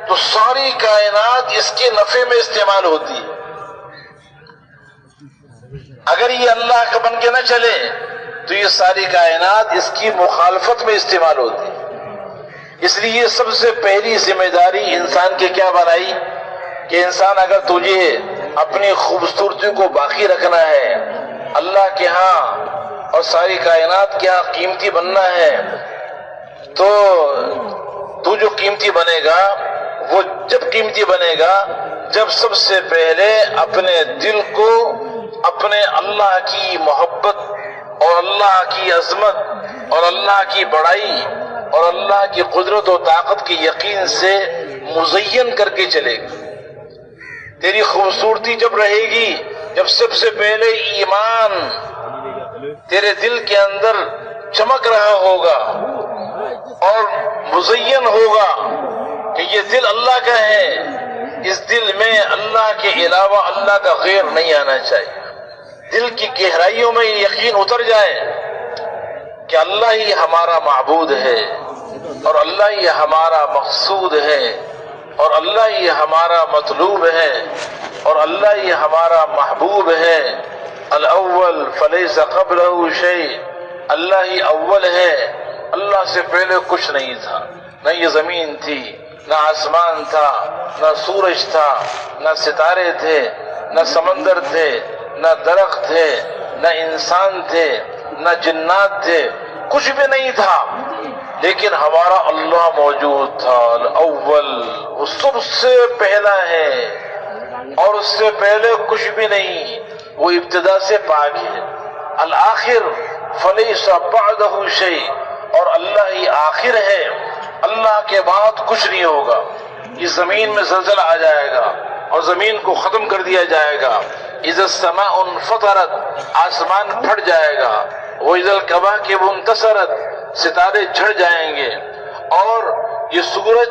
تو ساری کائنات اس کے نفع میں استعمال ہوتی ہے. اگر یہ اللہ کا بن کے نہ چلے تو یہ ساری کائنات اس کی مخالفت میں استعمال ہوتی ہے. اس لیے سب سے پہلی ذمہ داری انسان کی کیا بنائی کہ انسان اگر تجھے اپنی خوبصورتی کو باقی رکھنا ہے، اللہ کے ہاں اور ساری کائنات کے ہاں قیمتی بننا ہے، تو جو قیمتی بنے گا وہ جب قیمتی بنے گا جب سب سے پہلے اپنے دل کو اپنے اللہ کی محبت اور اللہ کی عظمت اور اللہ کی بڑائی اور اللہ کی قدرت و طاقت کے یقین سے مزین کر کے چلے گا. تیری خوبصورتی جب رہے گی جب سب سے پہلے ایمان تیرے دل کے اندر چمک رہا ہوگا اور مزین ہوگا کہ یہ دل اللہ کا ہے، اس دل میں اللہ کے علاوہ اللہ کا غیر نہیں آنا چاہیے. دل کی گہرائیوں میں یہ یقین اتر جائے کہ اللہ ہی ہمارا معبود ہے اور اللہ ہی ہمارا مقصود ہے اور اللہ ہی ہمارا مطلوب ہے اور اللہ ہی ہمارا محبوب ہے. الاول فلیس قبلہ شیء، اللہ ہی اول ہے، اللہ سے پہلے کچھ نہیں تھا. نہ یہ زمین تھی، نہ آسمان تھا، نہ سورج تھا، نہ ستارے تھے، نہ سمندر تھے، نہ درخت تھے، نہ انسان تھے، نہ جنات تھے، کچھ بھی نہیں تھا، لیکن ہمارا اللہ موجود تھا. الاول، وہ سب سے پہلا ہے اور اس سے پہلے کچھ بھی نہیں، وہ ابتدا سے پاک ہے. الآخر فلیس بعدہ شیء، اور اللہ ہی آخر ہے، اللہ کے بعد کچھ نہیں ہوگا. اس زمین میں زلزلہ آ جائے گا اور زمین کو ختم کر دیا جائے گا. اذا السماء انفطرت، آسمان پھٹ جائے گا. واذا الکواکب انتصرت، ستارے جھڑ جائیں گے اور یہ سورج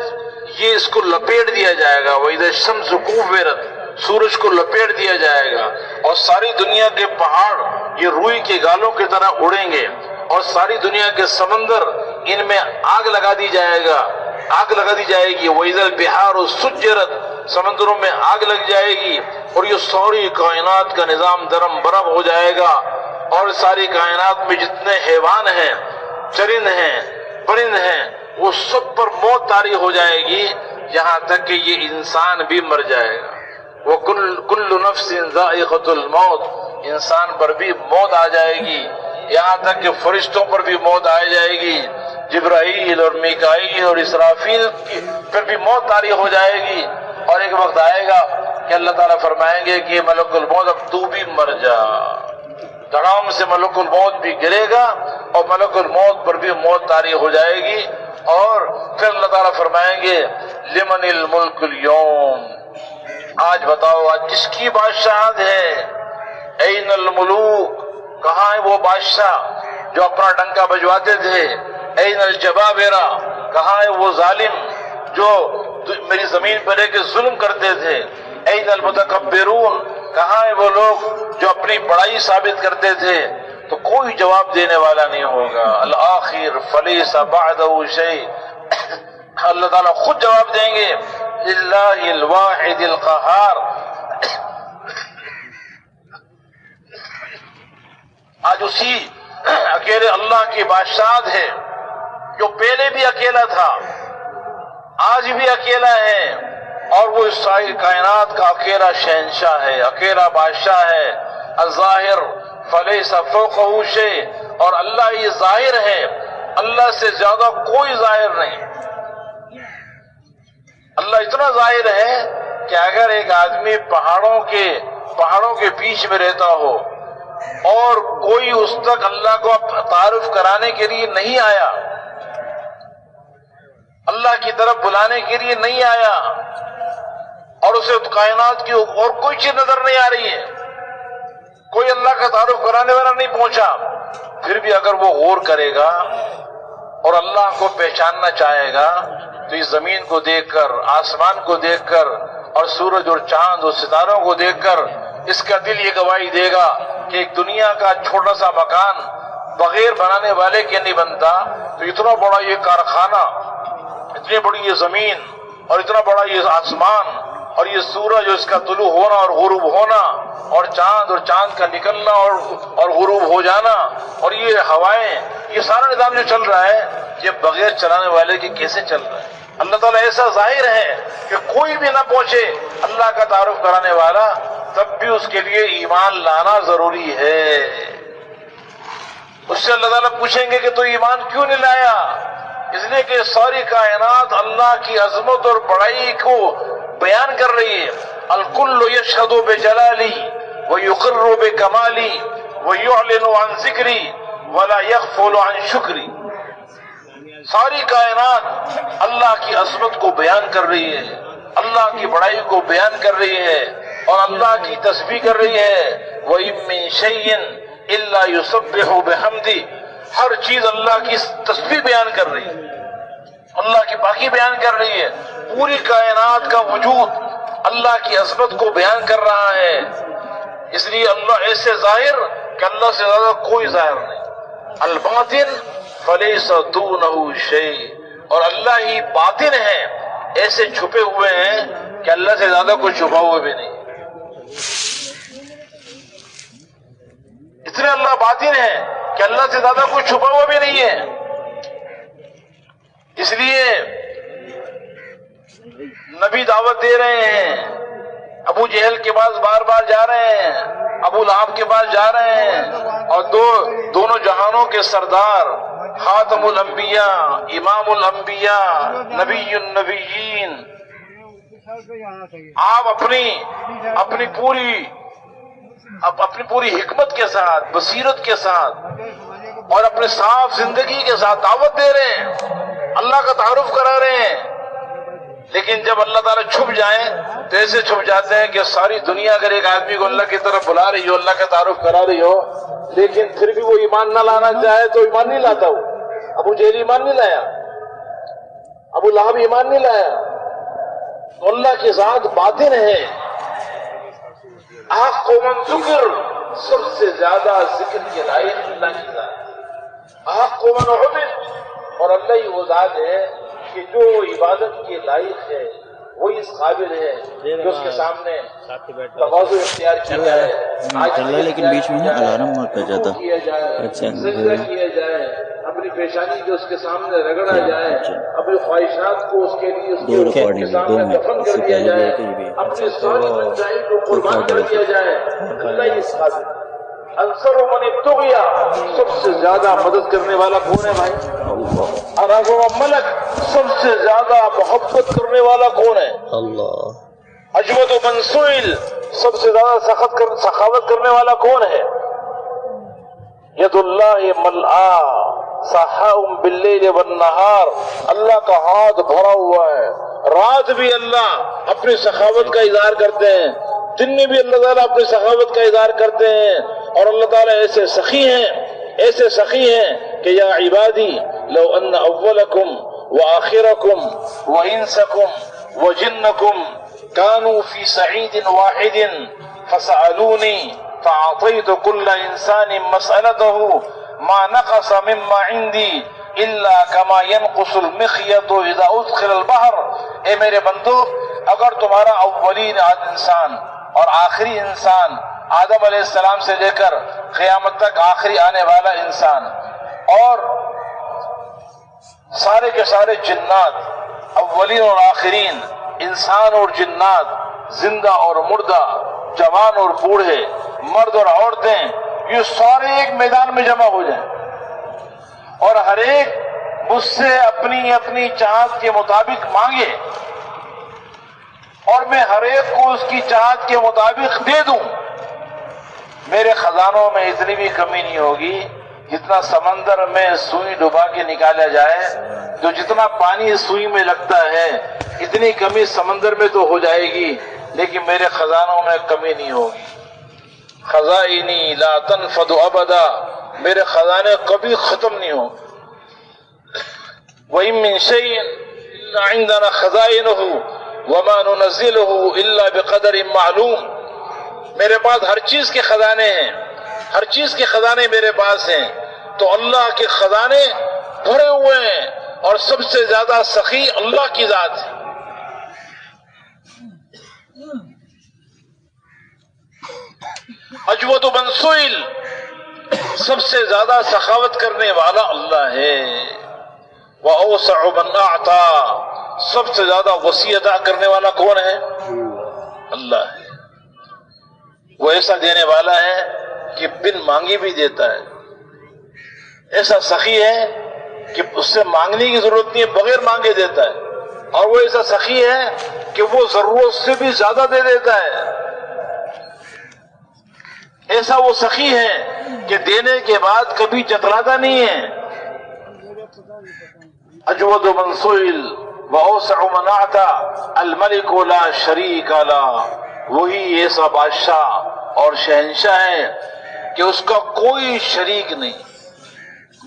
یہ اس کو لپیٹ دیا جائے گا. واذا الشمس کورت، سورج کو لپیٹ دیا جائے گا اور ساری دنیا کے پہاڑ یہ روئی کے گالوں کی طرح اڑیں گے اور ساری دنیا کے سمندر ان میں آگ لگا دی جائے گا، آگ لگا دی جائے گی. وَإِذَا الْبِحَارُ سُجِّرَتْ، سمندروں میں آگ لگ جائے گی اور یہ ساری کائنات کا نظام درم برم ہو جائے گا اور ساری کائنات میں جتنے حیوان ہیں، چرند ہیں، پرند ہیں، وہ سب پر موت طاری ہو جائے گی، یہاں تک کہ یہ انسان بھی مر جائے گا. وَكُلُّ نَفْسٍ ذَائِقَةُ الْمَوْتِ، انسان پر بھی موت آ جائے گی، یہاں تک کہ فرشتوں پر بھی موت آ جائے گی. جبرائیل اور میکائیل اور اسرافیل پر بھی موت طاری ہو جائے گی اور ایک وقت آئے گا کہ اللہ تعالیٰ فرمائیں گے کہ ملک الموت اب تو بھی مر جا. دھڑام سے ملک الموت بھی گرے گا اور ملک الموت پر بھی موت طاری ہو جائے گی اور پھر اللہ تعالیٰ فرمائیں گے لمن الملک اليوم، آج بتاؤ آج کس کی بادشاہت ہے. این الملوک، کہاں ہے وہ بادشاہ جو اپنا ڈنکا بجواتے تھے. این الجبابرہ، کہاں ہے وہ ظالم جو میری زمین پر رہ کے ظلم کرتے تھے. این المتکبرون، کہاں ہے وہ لوگ جو اپنی بڑائی ثابت کرتے تھے. تو کوئی جواب دینے والا نہیں ہوگا. الآخر فلیس بعدہ شیء، اللہ تعالیٰ خود جواب دیں گے للہ الواحد القہار. آج اسی اکیلے اللہ کی بادشاہت ہے جو پہلے بھی اکیلا تھا، آج بھی اکیلا ہے اور وہ اس ساری کائنات کا اکیلا شہنشاہ ہے، اکیلا بادشاہ ہے. الظاہر فلیس فوقہ شیء، اور اللہ ہی ظاہر ہے، اللہ سے زیادہ کوئی ظاہر نہیں. اللہ اتنا ظاہر ہے کہ اگر ایک آدمی پہاڑوں کے بیچ میں رہتا ہو اور کوئی اس تک اللہ کو تعارف کرانے کے لیے نہیں آیا، اللہ کی طرف بلانے کے لیے نہیں آیا اور اسے کائنات کی اور کوئی چیز نظر نہیں آ رہی ہے، کوئی اللہ کا تعارف کرانے والا نہیں پہنچا، پھر بھی اگر وہ غور کرے گا اور اللہ کو پہچاننا چاہے گا تو اس زمین کو دیکھ کر، آسمان کو دیکھ کر اور سورج اور چاند اور ستاروں کو دیکھ کر اس کا دل یہ گواہی دے گا کہ ایک دنیا کا چھوٹا سا مکان بغیر بنانے والے کے نہیں بنتا، تو اتنا بڑا یہ کارخانہ، اتنی بڑی یہ زمین اور اتنا بڑا یہ آسمان اور یہ سورج اور اس کا طلوع ہونا اور غروب ہونا اور چاند کا نکلنا اور غروب ہو جانا اور یہ ہوائیں، یہ سارا نظام جو چل رہا ہے یہ بغیر چلانے والے کے کیسے چل رہا ہے؟ اللہ تعالیٰ ایسا ظاہر ہے کہ کوئی بھی نہ پہنچے اللہ کا تعارف کرانے والا، تب بھی اس کے لیے ایمان لانا ضروری ہے۔ اس سے اللہ تعالیٰ پوچھیں گے کہ تو ایمان کیوں نہیں لایا؟ اس لیے کہ ساری کائنات اللہ کی عظمت اور بڑائی کو بیان کر رہی ہے۔ الکل یشہد بجلالی ویقر بکمالی ویعلن عن ذکری ولا یغفل عن شکری۔ ساری کائنات اللہ کی عظمت کو بیان کر رہی ہے، اللہ کی بڑائی کو بیان کر رہی ہے اور اللہ کی تسبیح کر رہی ہے۔ وَإِن مِّن شَيْءٍ إِلَّا يُسَبِّحُ بِحَمْدِهِ، ہر چیز اللہ کی تسبیح بیان کر رہی ہے، اللہ کی پاکی بیان کر رہی ہے۔ پوری کائنات کا وجود اللہ کی عظمت کو بیان کر رہا ہے۔ اس لیے اللہ ایسے ظاہر کہ اللہ سے زیادہ کوئی ظاہر نہیں۔ الباطن فلیس دونہ شیء، اور اللہ ہی باطن ہے، ایسے چھپے ہوئے ہیں کہ اللہ سے زیادہ کوئی چھپا ہوا بھی نہیں۔ اتنے اللہ باطن ہے کہ اللہ سے زیادہ کوئی چھپا ہوا بھی نہیں ہے۔ اس لیے نبی دعوت دے رہے ہیں، ابو جہل کے پاس بار بار جا رہے ہیں، ابو لہب کے پاس جا رہے ہیں، اور دونوں جہانوں کے سردار، خاتم الانبیاء، امام الانبیاء، نبی النبیین، آپ اپنی پوری حکمت کے ساتھ، بصیرت کے ساتھ اور اپنے صاف زندگی کے ساتھ دعوت دے رہے ہیں، اللہ کا تعارف کرا رہے ہیں۔ لیکن جب اللہ تعالیٰ چھپ جائیں تو ایسے چھپ جاتے ہیں کہ ساری دنیا اگر ایک آدمی کو اللہ کی طرف بلا رہی ہو، اللہ کا تعارف کرا رہی ہو، لیکن پھر بھی وہ ایمان نہ لانا چاہے تو ایمان نہیں لاتا۔ وہ ابو جہل ایمان نہیں لایا، ابو لہب ایمان نہیں لایا۔ تو اللہ کی ذات باطن ہے۔ آخ من ذکر، سب سے زیادہ ذکر کے لائق اللہ کی ذات۔ آخ من عبد، اور اللہ ہی وہ ذات ہے کہ جو عبادت کے لائق ہے، وہی اس قابل ہے جو اس کے سامنے تواضع اختیار کیا ہے، لیکن بیچ میں الارم کر جاتا سجدہ کیا جائے، اپنی پیشانی جو اس کے سامنے رگڑا جائے، اپنی خواہشات کو اس کے لیے اس کے سامنے دفن کر دیا جائے، اپنی ساری منشائی کو قربان کر دیا جائے، اللہ ہی اس قابل۔ انصر من ابتغیا، سب سے زیادہ مدد کرنے والا کون ہے بھائی؟ ارغ و ملک، سب سے زیادہ محبت کرنے والا کون ہے؟ اللہ۔ اجود و منسوئل، سب سے زیادہ سخاوت کرنے والا کون ہے؟ ید اللہ ملآ سحاء باللیل والنہار، اللہ کا ہاتھ بھرا ہوا ہے، رات بھی اللہ اپنی سخاوت کا اظہار کرتے ہیں، دن میں بھی اللہ تعالیٰ اپنی سخاوت کا اظہار کرتے ہیں۔ اور اللہ تعالیٰ ایسے سخی ہیں کہ یا عبادی لو ان اولکم وآخرکم وانسکم وجنکم كانوا في سعيد واحد فسألوني فأعطيت كل إنسان مسألته ما نقص مما عندي إلا كما ينقص المخيط إذا أدخل البحر۔ اے میرے بندو، اگر تمہارا اولین انسان اور آخری انسان، آدم علیہ السلام سے لے کر قیامت تک آخری آنے والا انسان، اور سارے کے سارے جنات، اولین اور آخرین، انسان اور جنات، زندہ اور مردہ، جوان اور بوڑھے، مرد اور عورتیں، یہ سارے ایک میدان میں جمع ہو جائیں اور ہر ایک مجھ سے اپنی اپنی چاہت کے مطابق مانگے اور میں ہر ایک کو اس کی چاہت کے مطابق دے دوں، میرے خزانوں میں اتنی بھی کمی نہیں ہوگی جتنا سمندر میں سوئی ڈبا کے نکالا جائے، جو جتنا پانی سوئی میں لگتا ہے اتنی کمی سمندر میں تو ہو جائے گی، لیکن میرے خزانوں میں کمی نہیں ہوگی۔ خزائنی لا تنفد ابدا، میرے خزانے کبھی ختم نہیں ہوں۔ وَإِن مِّن شَيْءٍ إِلَّا عِندَنَا خَزَائِنُهُ وَمَا نُنَزِّلُهُ إِلَّا بِقَدَرٍ مَّعْلُومٍ، میرے پاس ہر چیز کے خزانے ہیں، ہر چیز کے خزانے میرے پاس ہیں۔ تو اللہ کے خزانے بھرے ہوئے ہیں اور سب سے زیادہ سخی اللہ کی ذات ہے۔ اجود من سئل، سب سے زیادہ سخاوت کرنے والا اللہ ہے۔ وأوسع من أعطى، سب سے زیادہ وسیع عطا کرنے والا کون ہے؟ اللہ ہے۔ وہ ایسا دینے والا ہے کہ بن مانگے بھی دیتا ہے، ایسا سخی ہے کہ اس سے مانگنے کی ضرورت نہیں ہے، بغیر مانگے دیتا ہے، اور وہ ایسا سخی ہے کہ وہ ضرورت سے بھی زیادہ دے دیتا ہے۔ ایسا وہ سخی ہے کہ دینے کے بعد کبھی جتلاتا نہیں ہے۔ اجود من سئل واوسع من اعطى الملك لا شریک له، وہی ایسا بادشاہ اور شہنشاہ ہے کہ اس کا کوئی شریک نہیں۔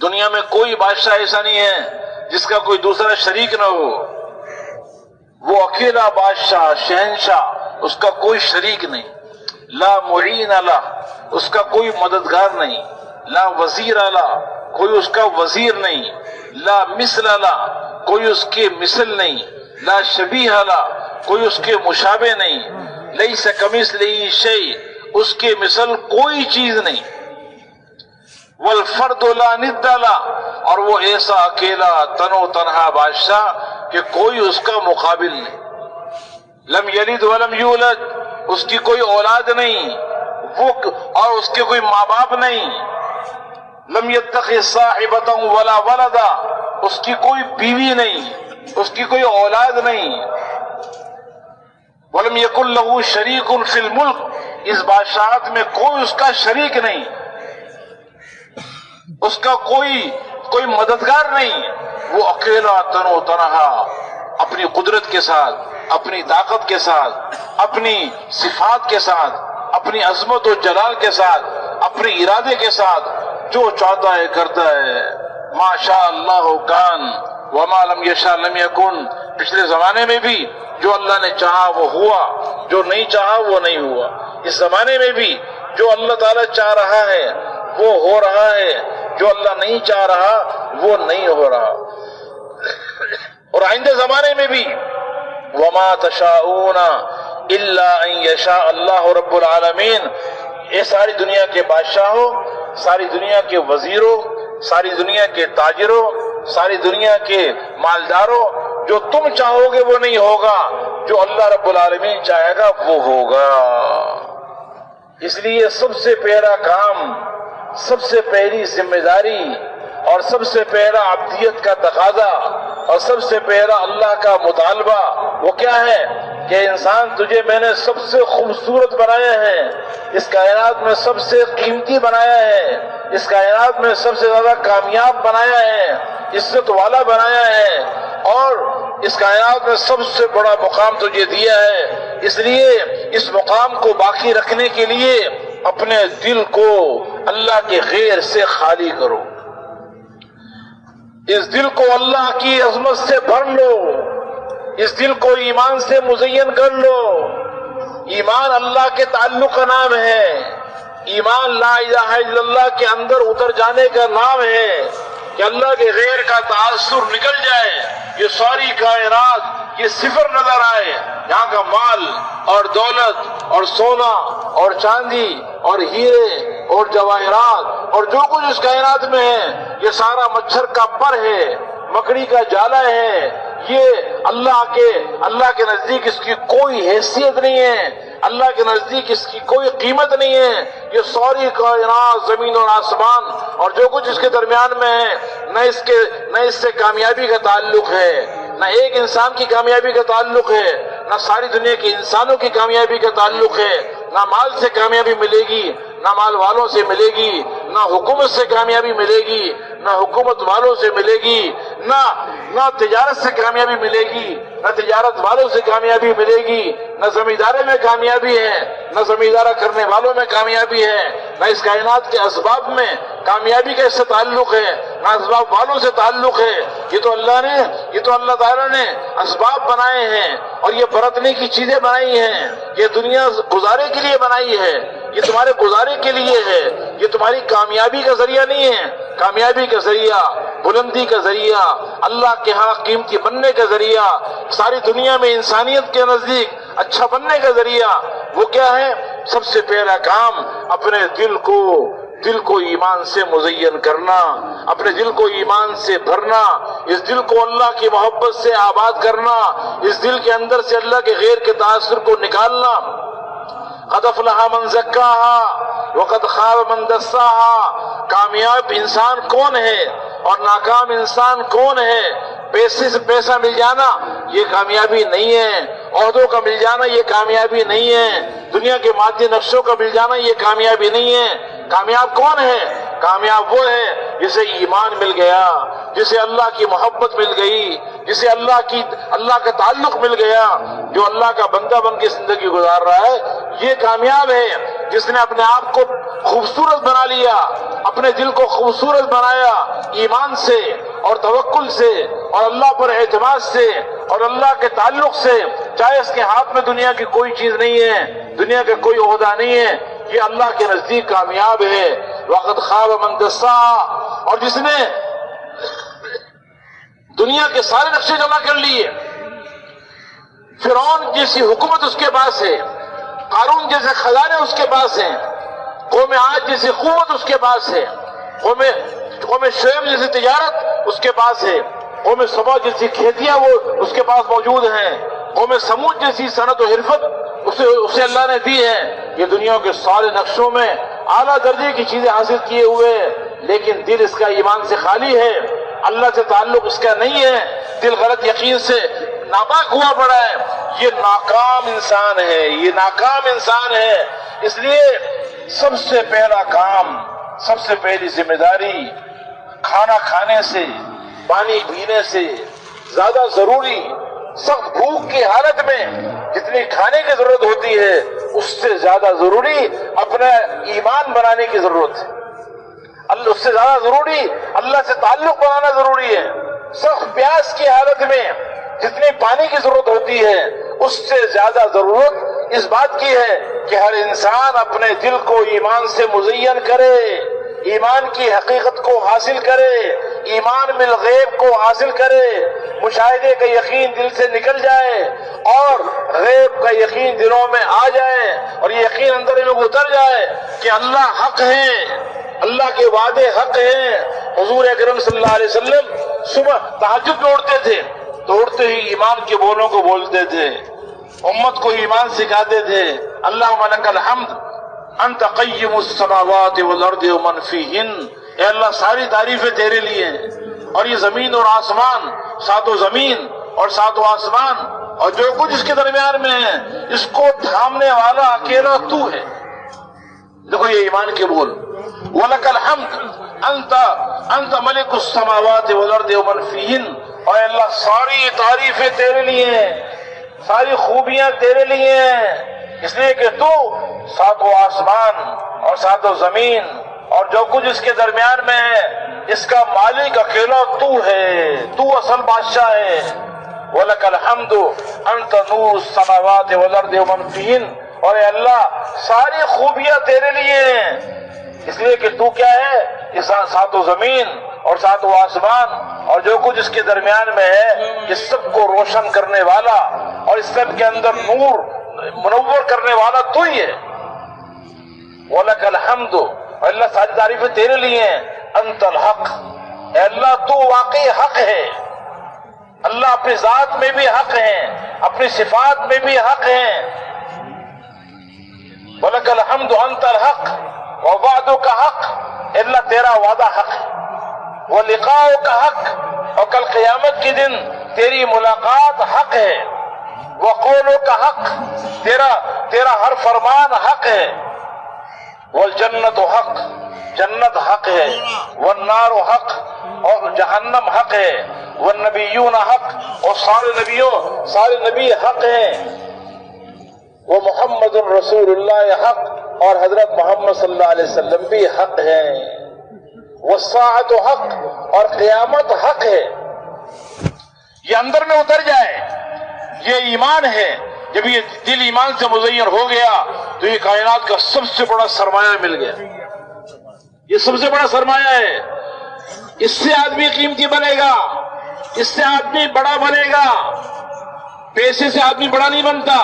دنیا میں کوئی بادشاہ ایسا نہیں ہے جس کا کوئی دوسرا شریک نہ ہو۔ وہ اکیلا بادشاہ شہنشاہ، اس کا کوئی شریک نہیں۔ لا معین له، اس کا کوئی مددگار نہیں۔ لا وزیر له، کوئی اس کا وزیر نہیں۔ لا مثل له، کوئی اس کے مثل نہیں۔ لا شبیہ له، کوئی اس کے مشابہ نہیں۔ لیس کمثلہ شیء، اس کے مثل کوئی چیز نہیں۔ والفرد لا ند له، اور وہ ایسا اکیلا تنو تنہا بادشاہ کہ کوئی اس کا مقابل نہیں۔ لم یلد ولم یولد، اس کی کوئی اولاد نہیں، وہ اور اس کے کوئی ماں باپ نہیں۔ لم یتخذ صاحبۃ ولا ولدا، اس کی کوئی بیوی نہیں، اس کی کوئی اولاد نہیں۔ ولم یکن له شریک فی الملک، اس بادشاہت میں کوئی اس کا شریک نہیں، اس کا کوئی مددگار نہیں۔ وہ اکیلا تنو تنہا اپنی قدرت کے ساتھ، اپنی طاقت کے ساتھ، اپنی صفات کے ساتھ، اپنی عظمت و جلال کے ساتھ، اپنے ارادے کے ساتھ جو چاہتا ہے کرتا ہے۔ ما شاء اللہ کان وما لم یشاء لم یکن، پچھلے زمانے میں بھی جو اللہ نے چاہا وہ ہوا، جو نہیں چاہا وہ نہیں ہوا۔ اس زمانے میں بھی جو اللہ تعالیٰ چاہ رہا ہے وہ ہو رہا ہے، جو اللہ نہیں چاہ رہا وہ نہیں ہو رہا۔ اور آئندہ زمانے میں بھی وما تشاءون الا ان یشاء اللہ رب العالمین، یہ ساری دنیا کے بادشاہوں، ساری دنیا کے وزیروں، ساری دنیا کے تاجروں، ساری دنیا کے مالداروں، جو تم چاہو گے وہ نہیں ہوگا، جو اللہ رب العالمین چاہے گا وہ ہوگا۔ اس لیے سب سے پہلا کام، سب سے پہلی ذمہ داری اور سب سے پہلا عبدیت کا تقاضا اور سب سے پہلا اللہ کا مطالبہ وہ کیا ہے کہ انسان تجھے میں نے سب سے خوبصورت بنایا ہے، اس کائنات میں سب سے قیمتی بنایا ہے، اس کائنات میں سب سے زیادہ کامیاب بنایا ہے، عزت والا بنایا ہے، اور اس کائنات میں سب سے بڑا مقام تجھے دیا ہے۔ اس لیے اس مقام کو باقی رکھنے کے لیے اپنے دل کو اللہ کے غیر سے خالی کرو، اس دل کو اللہ کی عظمت سے بھر لو، اس دل کو ایمان سے مزین کر لو۔ ایمان اللہ کے تعلق کا نام ہے، ایمان لا الہ الا اللہ کے اندر اتر جانے کا نام ہے کہ اللہ کے غیر کا تاثر نکل جائے، یہ ساری کائنات یہ صفر نظر آئے، یہاں کا مال اور دولت اور سونا اور چاندی اور ہیرے اور جواہرات اور جو کچھ اس کائنات میں ہے یہ سارا مچھر کا پر ہے، مکڑی کا جالا ہے، یہ اللہ کے نزدیک اس کی کوئی حیثیت نہیں ہے، اللہ کے نزدیک اس کی کوئی قیمت نہیں ہے۔ یہ ساری کائنات زمین اور آسمان اور جو کچھ اس کے درمیان میں ہے، نہ اس سے کامیابی کا تعلق ہے، نہ ایک انسان کی کامیابی کا تعلق ہے، نہ ساری دنیا کے انسانوں کی کامیابی کا تعلق ہے۔ نہ مال سے کامیابی ملے گی، نہ مال والوں سے ملے گی، نہ حکومت سے کامیابی ملے گی، نہ حکومت والوں سے ملے گی، نہ تجارت سے کامیابی ملے گی، نہ تجارت والوں سے کامیابی ملے گی، نہ زمینداری میں کامیابی ہے، نہ زمیندارہ کرنے والوں میں کامیابی ہے، نہ اس کائنات کے اسباب میں کامیابی کا اس سے تعلق ہے، نہ اسباب والوں سے تعلق ہے۔ یہ تو اللہ تعالیٰ نے اسباب بنائے ہیں اور یہ برتنے کی چیزیں بنائی ہیں، یہ دنیا گزارے کے لیے بنائی ہے، یہ تمہارے گزارے کے لیے ہے، یہ تمہاری کامیابی کا ذریعہ نہیں ہے۔ کامیابی کا ذریعہ، بلندی کا ذریعہ، اللہ کے ہاں قیمتی بننے کا ذریعہ، ساری دنیا میں انسانیت کے نزدیک اچھا بننے کا ذریعہ وہ کیا ہے سب سے پہلا کام اپنے دل کو ایمان سے مزین کرنا، اپنے دل کو ایمان سے بھرنا، اس دل کو اللہ کی محبت سے آباد کرنا، اس دل کے اندر سے اللہ کے غیر کے تاثر کو نکالنا۔ قد افلح من زکاہا وقد خاب من دساہا۔ کامیاب انسان کون ہے اور ناکام انسان کون ہے؟ پیسے سے پیسہ مل جانا یہ کامیابی نہیں ہے، عہدوں کا مل جانا یہ کامیابی نہیں ہے، دنیا کے مادی نقشوں کا مل جانا یہ کامیابی نہیں ہے۔ کامیاب کون ہے؟ کامیاب وہ ہے جسے ایمان مل گیا، جسے اللہ کی محبت مل گئی، جسے اللہ کا تعلق مل گیا، جو اللہ کا بندہ بن کے زندگی گزار رہا ہے یہ کامیاب ہے۔ جس نے اپنے آپ کو خوبصورت بنا لیا، اپنے دل کو خوبصورت بنایا ایمان سے اور توکل سے اور اللہ پر اعتماد سے اور اللہ کے تعلق سے، چاہے اس کے ہاتھ میں دنیا کی کوئی چیز نہیں ہے، دنیا کا کوئی عہدہ نہیں ہے، یہ اللہ کے نزدیک کامیاب ہے۔ وقد خاب من دساہا۔ اور جس نے دنیا کے سارے نقشے جمع کر لیے، فرعون جیسی حکومت اس کے پاس ہے، قارون جیسے خزانے اس کے پاس ہیں، قوم عاد جیسی قوت اس کے پاس ہے، قوم شعیب جیسی تجارت اس کے پاس ہے، قوم سبا جیسی کھیتیاں وہ اس کے پاس موجود ہیں، قوم سمود جیسی صنعت و حرفت اسے اللہ نے دی ہے۔ یہ دنیا کے سارے نقشوں میں اعلیٰ درجے کی چیزیں حاصل کیے ہوئے، لیکن دل اس کا ایمان سے خالی ہے، اللہ سے تعلق اس کا نہیں ہے، دل غلط یقین سے ناپاک ہوا پڑا ہے، یہ ناکام انسان ہے، یہ ناکام انسان ہے۔ اس لیے سب سے پہلا کام، سب سے پہلی ذمہ داری کھانا کھانے سے، پانی پینے سے زیادہ ضروری، سخت بھوک کی حالت میں جتنی کھانے کی ضرورت ہوتی ہے اس سے زیادہ ضروری اپنا ایمان بنانے کی ضرورت ہے، اس سے زیادہ ضروری اللہ سے تعلق بنانا ضروری ہے۔ سخت پیاس کی حالت میں جتنی پانی کی ضرورت ہوتی ہے اس سے زیادہ ضرورت اس بات کی ہے کہ ہر انسان اپنے دل کو ایمان سے مزین کرے، ایمان کی حقیقت کو حاصل کرے، ایمان بالغیب کو حاصل کرے، مشاہدے کا یقین دل سے نکل جائے اور غیب کا یقین دلوں میں آ جائے اور یہ یقین اندر میں اتر جائے کہ اللہ حق ہے، اللہ کے وعدے حق ہیں۔ حضور اکرم صلی اللہ علیہ وسلم صبح تہجد میں اٹھتے تھے تو اٹھتے ہی ایمان کے بولوں کو بولتے تھے، امت کو ایمان سکھاتے تھے۔ اللہم لک الحمد انت قیم السماوات والارض ومن فیہن، اے اللہ ساری تعریفیں تیرے لیے ہیں اور یہ زمین اور آسمان، ساتوں زمین اور ساتوں آسمان اور جو کچھ اس کے درمیان میں ہے اس کو تھامنے والا اکیلا تو ہے۔ دیکھو یہ ایمان کے بول، وَلَكَ الْحَمْدُ انت ملک السماوات والارض ومن فیہن، اور اللہ ساری تعریفیں تیرے لیے ہیں، ساری خوبیاں تیرے لیے ہیں، اس لیے کہ تو ساتوں آسمان اور ساتوں زمین اور جو کچھ اس کے درمیان میں ہے اس کا مالک اکیلا تو ہے، تو اصل بادشاہ ہے۔ وَلَكَ الْحَمْدُ أَنْتَ نُورُ السَّمَاوَاتِ وَالْأَرْضِ وَمَنْ فِيهِنَّ، اور اے اللہ ساری خوبیاں تیرے لیے ہیں، اس لیے کہ تو کیا ہے، اس ساتوں زمین اور ساتوں آسمان اور جو کچھ اس کے درمیان میں ہے اس سب کو روشن کرنے والا اور اس سب کے اندر نور منور کرنے والا تو ہی ہے۔ وَلَكَ الْحَمْدُ، اور اللہ ساری تعریفیں تیرے لیے ہیں، انت الحق، اے اللہ تو واقعی حق ہے، اللہ اپنی ذات میں بھی حق ہیں، اپنی صفات میں بھی حق ہیں۔ وَلَكَ الْحَمْدُ انت الحق وَوَعْدُكَ حق، اے اللہ تیرا وعدہ حق ہے، وَلِقَاؤُكَ حق، اور کل قیامت کے دن تیری ملاقات حق ہے، وَقَوْلُكَ حق، تیرا ہر فرمان حق ہے، والجنت حق، جنت حق ہے، والنار حق، اور جہنم حق ہے، والنبیون حق، اور سارے نبی حق ہیں، ومحمد رسول اللہ حق، اور حضرت محمد صلی اللہ علیہ وسلم بھی حق ہیں، والساعۃ حق، اور قیامت حق ہے۔ یہ اندر میں اتر جائے، یہ ایمان ہے۔ جب یہ دل ایمان سے مزین ہو گیا تو یہ کائنات کا سب سے بڑا سرمایہ مل گیا، یہ سب سے بڑا سرمایہ ہے، اس سے آدمی قیمتی بنے گا، اس سے آدمی بڑا بنے گا، پیسے سے آدمی بڑا نہیں بنتا،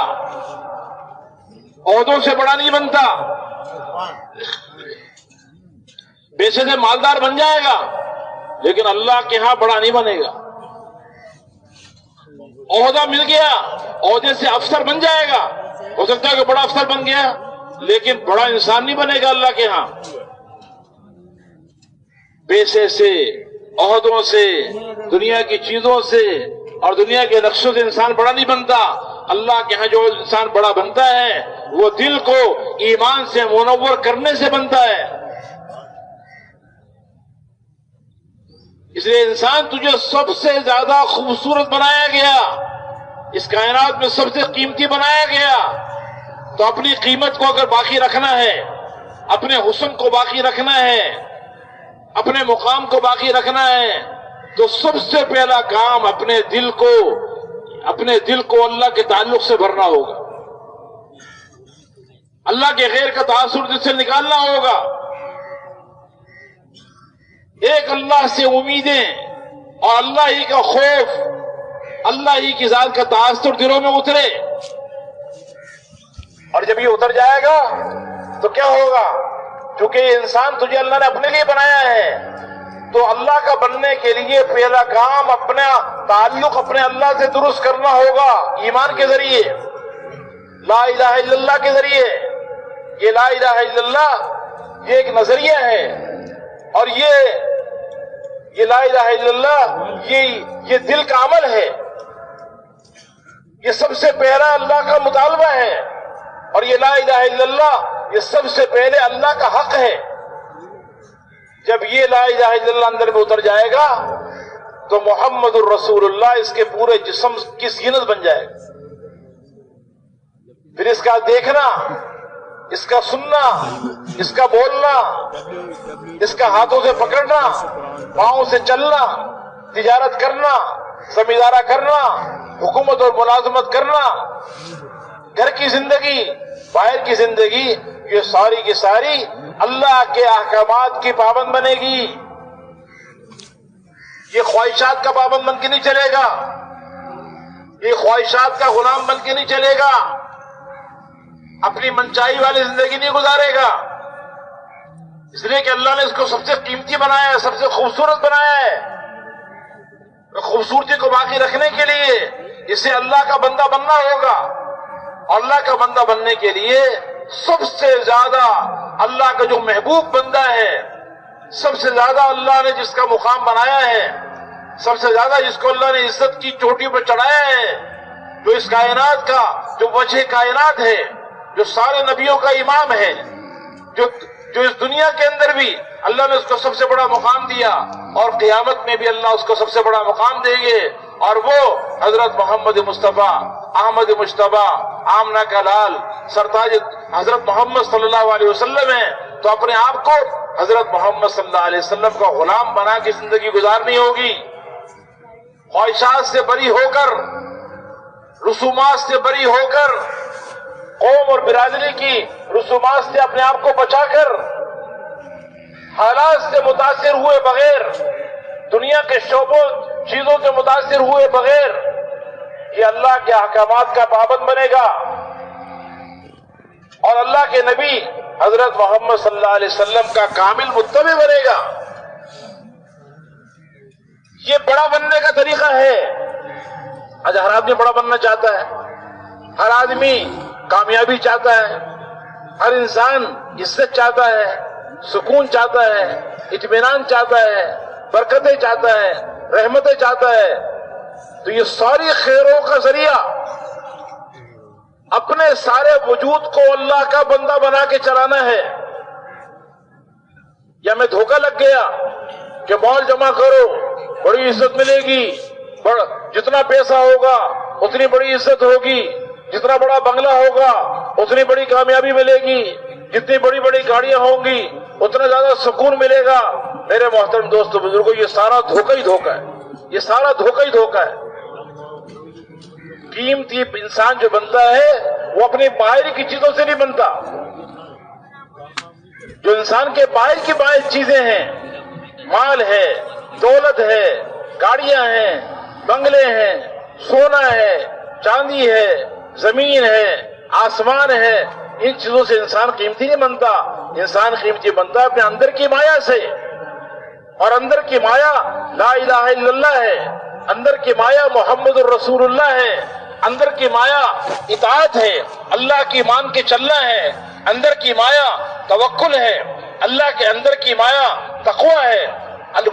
عہدوں سے بڑا نہیں بنتا. پیسے سے مالدار بن جائے گا لیکن اللہ کے ہاں بڑا نہیں بنے گا. عہدہ مل گیا, عہدے سے افسر بن جائے گا, ہو سکتا ہے کہ بڑا افسر بن گیا لیکن بڑا انسان نہیں بنے گا اللہ کے ہاں. پیسے سے, عہدوں سے, دنیا کی چیزوں سے اور دنیا کے نقشوں سے انسان بڑا نہیں بنتا. اللہ کے ہاں جو انسان بڑا بنتا ہے وہ دل کو ایمان سے منور کرنے سے بنتا ہے. اس لیے انسان تجھے سب سے زیادہ خوبصورت بنایا گیا, اس کائنات میں سب سے قیمتی بنایا گیا. تو اپنی قیمت کو اگر باقی رکھنا ہے, اپنے حسن کو باقی رکھنا ہے, اپنے مقام کو باقی رکھنا ہے, تو سب سے پہلا کام اپنے دل کو اللہ کے تعلق سے بھرنا ہوگا. اللہ کے غیر کا تعصب دل سے نکالنا ہوگا. ایک اللہ سے امیدیں اور اللہ ہی کا خوف, اللہ ہی کی ذات کا تعصب دلوں میں اترے. اور جب یہ اتر جائے گا تو کیا ہوگا؟ چونکہ یہ انسان تجھے اللہ نے اپنے لیے بنایا ہے, تو اللہ کا بننے کے لیے پہلا کام اپنا تعلق اپنے اللہ سے درست کرنا ہوگا. ایمان کے ذریعے, لا الہ الا اللہ کے ذریعے. یہ لا الہ الا اللہ یہ ایک نظریہ ہے, اور یہ لا الہ الا اللہ یہ دل کا عمل ہے. یہ سب سے پہلا اللہ کا مطالبہ ہے, اور یہ لا الہ الا اللہ یہ سب سے پہلے اللہ کا حق ہے. جب یہ لا الہ الا اللہ اندر میں اتر جائے گا تو محمد الرسول اللہ اس کے پورے جسم کی زینت بن جائے گا. پھر اس کا دیکھنا, اس کا سننا, اس کا بولنا, اس کا ہاتھوں سے پکڑنا, پاؤں سے چلنا, تجارت کرنا, زمیندارہ کرنا, حکومت اور ملازمت کرنا, گھر کی زندگی, باہر کی زندگی, یہ ساری کی ساری اللہ کے احکامات کی پابند بنے گی. یہ خواہشات کا پابند بن کے نہیں چلے گا, یہ خواہشات کا غلام بن کے نہیں چلے گا, اپنی منچائی والی زندگی نہیں گزارے گا. اس لیے کہ اللہ نے اس کو سب سے قیمتی بنایا ہے, سب سے خوبصورت بنایا ہے. خوبصورتی کو باقی رکھنے کے لیے اسے اللہ کا بندہ بننا ہوگا. اللہ کا بندہ بننے کے لیے سب سے زیادہ اللہ کا جو محبوب بندہ ہے, سب سے زیادہ اللہ نے جس کا مقام بنایا ہے, سب سے زیادہ جس کو اللہ نے عزت کی چوٹی پر چڑھایا ہے, جو اس کائنات کا جو وجہ کائنات ہے, جو سارے نبیوں کا امام ہے, جو اس دنیا کے اندر بھی اللہ نے اس کو سب سے بڑا مقام دیا, اور قیامت میں بھی اللہ اس کو سب سے بڑا مقام دیں گے, اور وہ حضرت محمد مصطفیٰ احمد مجتبی آمنہ کا لال سرتاج حضرت محمد صلی اللہ علیہ وسلم ہیں. تو اپنے آپ کو حضرت محمد صلی اللہ علیہ وسلم کا غلام بنا کے زندگی گزارنی ہوگی. خواہشات سے بری ہو کر, رسومات سے بری ہو کر, قوم اور برادری کی رسومات سے اپنے آپ کو بچا کر, حالات سے متاثر ہوئے بغیر, دنیا کے شعبوں چیزوں سے متاثر ہوئے بغیر یہ اللہ کے احکامات کا پابند بنے گا, اور اللہ کے نبی حضرت محمد صلی اللہ علیہ وسلم کا کامل متبع بنے گا. یہ بڑا بننے کا طریقہ ہے. آج ہر آدمی بڑا بننا چاہتا ہے, ہر آدمی کامیابی چاہتا ہے, ہر انسان عزت چاہتا ہے, سکون چاہتا ہے, اطمینان چاہتا ہے, برکتیں چاہتا ہے, رحمتیں چاہتا ہے. تو یہ ساری خیروں کا ذریعہ اپنے سارے وجود کو اللہ کا بندہ بنا کے چلانا ہے. یا میں دھوکہ لگ گیا کہ مال جمع کرو بڑی عزت ملے گی, جتنا پیسہ ہوگا اتنی بڑی عزت ہوگی, جتنا بڑا بنگلہ ہوگا اتنی بڑی کامیابی ملے گی, جتنی بڑی بڑی گاڑیاں ہوں گی اتنا زیادہ سکون ملے گا. میرے محترم دوستو بزرگوں, یہ سارا دھوکہ ہی دھوکہ ہے, یہ سارا دھوکہ ہی دھوکہ ہے. قیمتی انسان جو بنتا ہے وہ اپنی باہر کی چیزوں سے نہیں بنتا. جو انسان کے باہر کی باہر چیزیں ہیں, مال ہے, دولت ہے, گاڑیاں ہیں, بنگلے ہیں, سونا ہے, چاندی ہے, زمین ہے, آسمان ہے, ان چیزوں سے انسان قیمتی نہیں بنتا. انسان قیمتی بنتا ہے اپنے اندر کی مایا سے، اور اندر کی مایا لا الہ الا اللہ ہے، اندر کی مایا محمد الرسول اللہ ہے، اندر کی مایا اطاعت ہے، اللہ کی مان کے چلنا ہے، اندر کی مایا توکل ہے، اللہ کے اندر کی مایا تقوی ہے،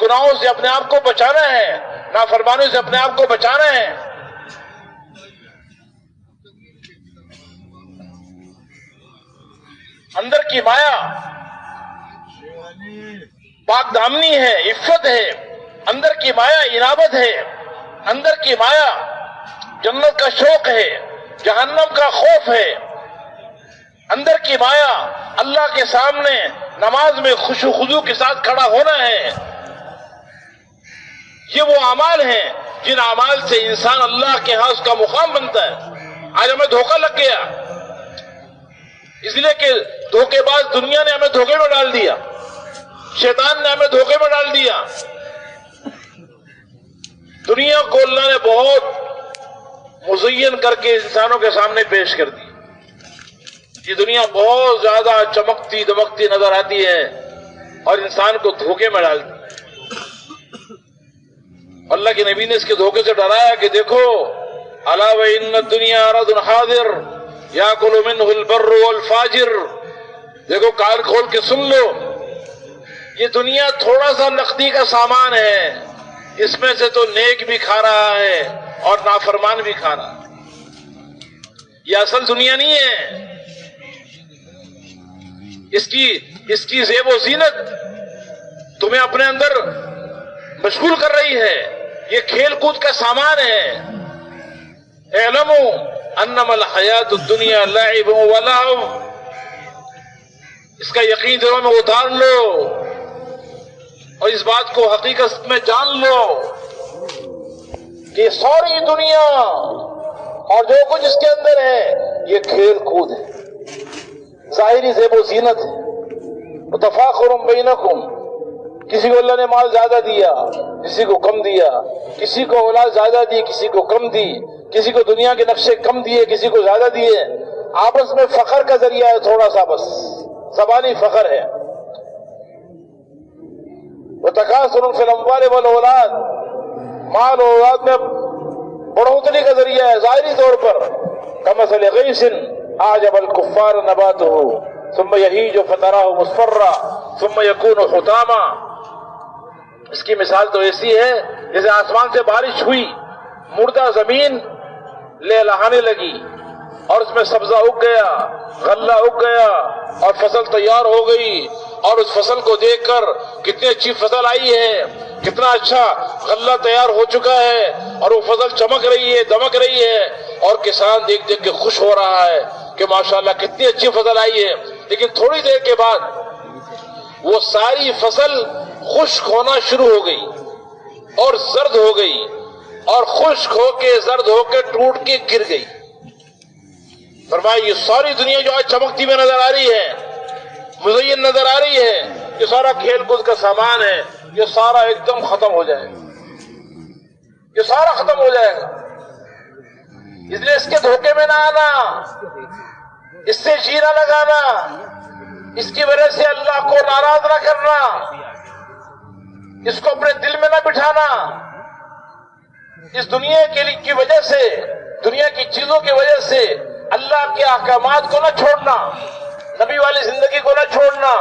گناہوں سے اپنے آپ کو بچانا ہے، نافرمانی سے اپنے آپ کو بچانا ہے. اندر کی مایا پاک دامنی ہے، عفت ہے، اندر کی مایا انابت ہے، اندر کی مایا جنت کا شوق ہے، جہنم کا خوف ہے، اندر کی مایا اللہ کے سامنے نماز میں خشوع و خضوع کے ساتھ کھڑا ہونا ہے. یہ وہ اعمال ہیں جن اعمال سے انسان اللہ کے ہاں اس کا مقام بنتا ہے. آج ہمیں دھوکہ لگ گیا، اس لیے کہ دھوکے باز دنیا نے ہمیں دھوکے میں ڈال دیا، شیطان نے ہمیں دھوکے میں ڈال دیا. دنیا کو اللہ نے بہت مزین کر کے انسانوں کے سامنے پیش کر دی. یہ دنیا بہت زیادہ چمکتی دمکتی نظر آتی ہے اور انسان کو دھوکے میں ڈالتی. اللہ کے نبی نے اس کے دھوکے سے ڈرایا کہ دیکھو الا وان الدنیا عرض حاضر یاکل منہ البر والفاجر. دیکھو کان کھول کے سن لو، یہ دنیا تھوڑا سا نقدی کا سامان ہے، اس میں سے تو نیک بھی کھا رہا ہے اور نافرمان بھی کھا رہا ہے. یہ اصل دنیا نہیں ہے. اس کی زیب و زینت تمہیں اپنے اندر مشغول کر رہی ہے، یہ کھیل کود کا سامان ہے. اعلموا انما الحیات الدنیا لعب و لہو، اس کا یقین دلوں میں اتار لو اور اس بات کو حقیقت میں جان لو کہ ساری دنیا اور جو کچھ اس کے اندر ہے یہ کھیل کود ہے، ظاہری زیب و زینت ہے. وتفاخر بینکم، کسی کو اللہ نے مال زیادہ دیا، کسی کو کم دیا، کسی کو اولاد زیادہ دی، کسی کو کم دی، کسی کو دنیا کے نقشے کم دیے، کسی کو زیادہ دیے. آپس میں فخر کا ذریعہ ہے، تھوڑا سا بس زبانی فخر ہے. وتکاثر فی الاموال والاولاد، مال و اولاد میں بڑھوتری کا ذریعہ ہے ظاہری طور پر. کمثل غیث اعجب الکفار نباتہ ثم یہیج فتراه مصفرا ثم یکون حطاما. اس کی مثال تو ایسی ہے جیسے آسمان سے بارش ہوئی، مردہ زمین لہلہانے لگی اور اس میں سبزہ اگ گیا، غلہ اگ گیا اور فصل تیار ہو گئی، اور اس فصل کو دیکھ کر کتنی اچھی فصل آئی ہے، کتنا اچھا غلہ تیار ہو چکا ہے اور وہ فصل چمک رہی ہے، دمک رہی ہے، اور کسان دیکھ دیکھ کے خوش ہو رہا ہے کہ ماشاءاللہ کتنی اچھی فصل آئی ہے. لیکن تھوڑی دیر کے بعد وہ ساری فصل خشک ہونا شروع ہو گئی اور زرد ہو گئی، اور خشک ہو کے زرد ہو کے ٹوٹ کے گر گئی. فرمایا یہ ساری دنیا جو آج چمکتی ہوئی نظر آ رہی ہے، مزین نظر آ رہی ہے، یہ سارا کھیل کود کا سامان ہے، یہ سارا ایک دم ختم ہو جائے گا، یہ سارا ختم ہو جائے گا. اس لیے اس کے دھوکے میں نہ آنا، اس سے جی نہ لگانا، اس کی وجہ سے اللہ کو ناراض نہ کرنا، اس کو اپنے دل میں نہ بٹھانا. اس دنیا کی وجہ سے، دنیا کی چیزوں کی وجہ سے اللہ کے احکامات کو نہ چھوڑنا، نبی والی زندگی کو نہ چھوڑنا.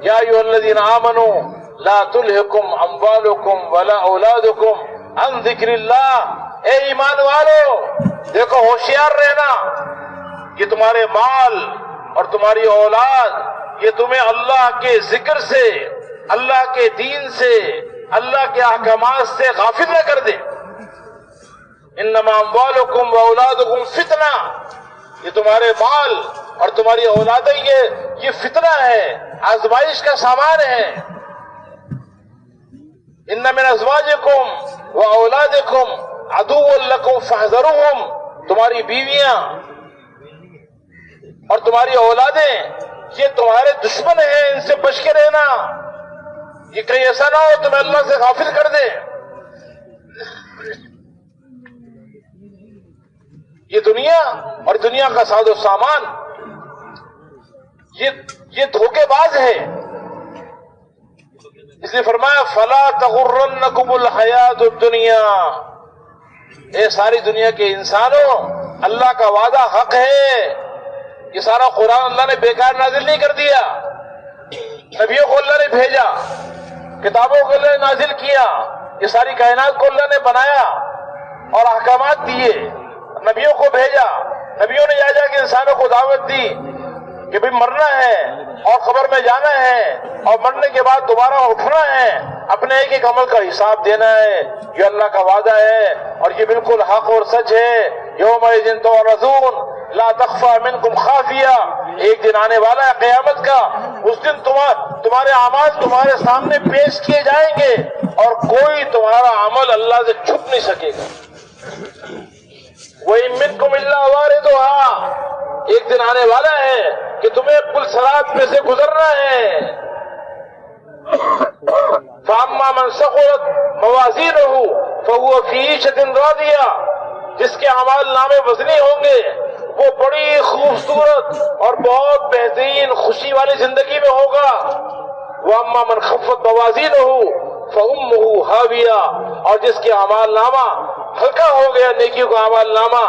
یا ایھا الذین آمنوا لا تلھکم اموالکم ولا اولادکم عن ذکر اللہ. اے ایمان والو دیکھو ہوشیار رہنا، یہ تمہارے مال اور تمہاری اولاد یہ تمہیں اللہ کے ذکر سے، اللہ کے دین سے، اللہ کے احکامات سے غافل نہ کر دے. انما اموالکم واولادکم فتنہ، یہ تمہارے مال اور تمہاری اولادیں یہ فتنہ ہے، آزمائش کا سامان ہے. ان من ازواجکم واولادکم عدو لکم فاحذروہم، تمہاری بیویاں اور تمہاری اولادیں یہ تمہارے دشمن ہیں، ان سے بچ کے رہنا. یہ کہیں ایسا نہ ہو تمہیں اللہ سے غافل کر دے. یہ دنیا اور دنیا کا ساز و سامان یہ دھوکے باز ہے. اس لیے فرمایا فلا تغرنکم الحیات الدنیا، اے ساری دنیا کے انسانوں، اللہ کا وعدہ حق ہے. یہ سارا قرآن اللہ نے بیکار نازل نہیں کر دیا. نبیوں کو اللہ نے بھیجا، کتابوں کو اللہ نے نازل کیا، یہ ساری کائنات کو اللہ نے بنایا اور احکامات دیے. نبیوں کو بھیجا، نبیوں نے جا کے انسانوں کو دعوت دی کہ بھی مرنا ہے اور قبر میں جانا ہے اور مرنے کے بعد دوبارہ اٹھنا ہے، اپنے ایک ایک عمل کا حساب دینا ہے. یہ اللہ کا وعدہ ہے اور یہ بالکل حق اور سچ ہے. یومئذ تعرضون لا تخفى منکم خافیہ، ایک دن آنے والا ہے قیامت کا، اس دن تمہارے اعمال تمہارے سامنے پیش کیے جائیں گے اور کوئی تمہارا عمل اللہ سے چھپ نہیں سکے گا. وَإِن مِّنكُمْ إِلَّا وَارِدُهَا، ایک دن آنے والا ہے کہ تمہیں پل صراط میں سے گزرنا ہے. فَأَمَّا مَنْ ثَقُلَتْ مَوَازِينُهُ فَهُوَ فِي عِيشَةٍ رَاضِيَةٍ، جس کے اعمال نامے وزنی ہوں گے وہ بڑی خوبصورت اور بہت بہترین خوشی والی زندگی میں ہوگا. وَأَمَّا مَنْ خَفَّتْ مَوَازِينُهُ فَأُمُّهُ هَاوِيَةٌ، اور جس کے اعمال نامہ ہلکا ہو گیا، نیکیوں کا اعمال نامہ،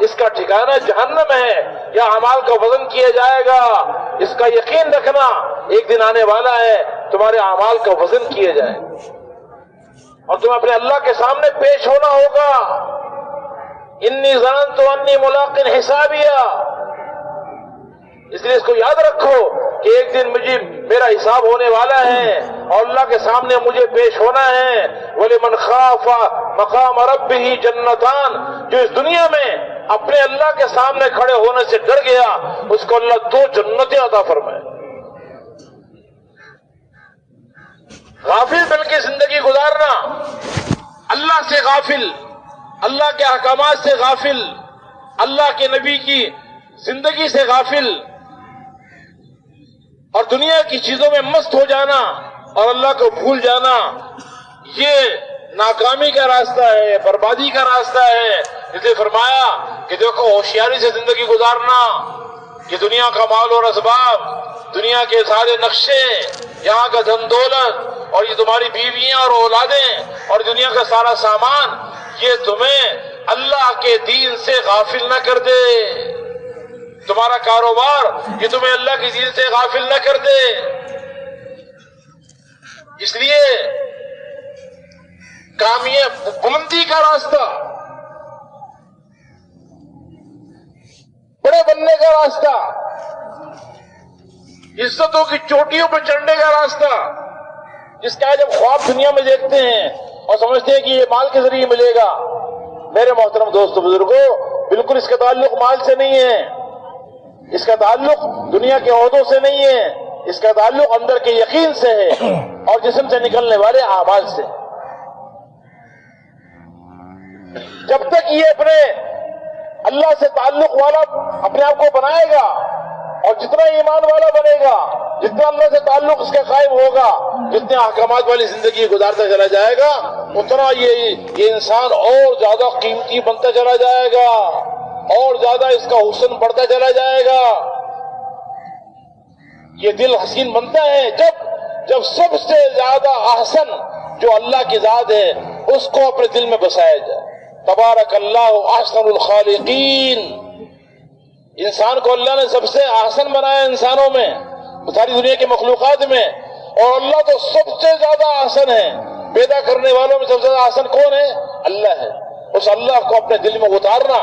اس کا ٹھکانہ جہنم ہے. یا اعمال کا وزن کیا جائے گا. اس کا یقین رکھنا ایک دن آنے والا ہے تمہارے اعمال کا وزن کیا جائے اور تمہیں اپنے اللہ کے سامنے پیش ہونا ہوگا. انی ظننت انی ملاق حسابیہ، اس لیے اس کو یاد رکھو کہ ایک دن مجھے میرا حساب ہونے والا ہے اور اللہ کے سامنے مجھے پیش ہونا ہے. وَلِمَنْ خَافَ مَقَامَ رَبِّهِ جَنَّتَانِ، جو اس دنیا میں اپنے اللہ کے سامنے کھڑے ہونے سے ڈر گیا اس کو اللہ 2 جنتیں عطا فرمائے. غافل بن کے زندگی گزارنا، اللہ سے غافل، اللہ کے احکامات سے غافل، اللہ کے نبی کی زندگی سے غافل اور دنیا کی چیزوں میں مست ہو جانا اور اللہ کو بھول جانا، یہ ناکامی کا راستہ ہے، بربادی کا راستہ ہے. اس لیے فرمایا کہ دیکھو ہوشیاری سے زندگی گزارنا، یہ دنیا کا مال اور اسباب، دنیا کے سارے نقشے، یہاں کا دھن دولت اور یہ تمہاری بیویاں اور اولادیں اور دنیا کا سارا سامان، یہ تمہیں اللہ کے دین سے غافل نہ کر دے. تمہارا کاروبار یہ تمہیں اللہ کے دین سے غافل نہ کر دے. اس لیے کامیاب بلندی کا راستہ، بڑے بننے کا راستہ، عزتوں کی چوٹیوں پہ چڑھنے کا راستہ، جس کا جب خواب دنیا میں دیکھتے ہیں اور سمجھتے ہیں کہ یہ مال کے ذریعے ملے گا. میرے محترم دوستو بزرگوں، بالکل اس کا تعلق مال سے نہیں ہے، اس کا تعلق دنیا کے عہدوں سے نہیں ہے، اس کا تعلق اندر کے یقین سے ہے اور جسم سے نکلنے والے اعمال سے. جب تک یہ اپنے اللہ سے تعلق والا اپنے آپ کو بنائے گا اور جتنا ایمان والا بنے گا، جتنا اللہ سے تعلق اس کا قائم ہوگا، جتنے احکامات والی زندگی گزارتا چلا جائے گا، اتنا یہ انسان اور زیادہ قیمتی بنتا چلا جائے گا اور زیادہ اس کا حسن بڑھتا چلا جائے گا. یہ دل حسین بنتا ہے جب سب سے زیادہ احسن جو اللہ کی ذات ہے اس کو اپنے دل میں بسایا جائے. تبارک اللہ احسن الخالقین، انسان کو اللہ نے سب سے احسن بنایا انسانوں میں، ساری دنیا کی مخلوقات میں، اور اللہ تو سب سے زیادہ احسن ہے. پیدا کرنے والوں میں سب سے زیادہ احسن کون ہے؟ اللہ ہے. اس اللہ کو اپنے دل میں اتارنا،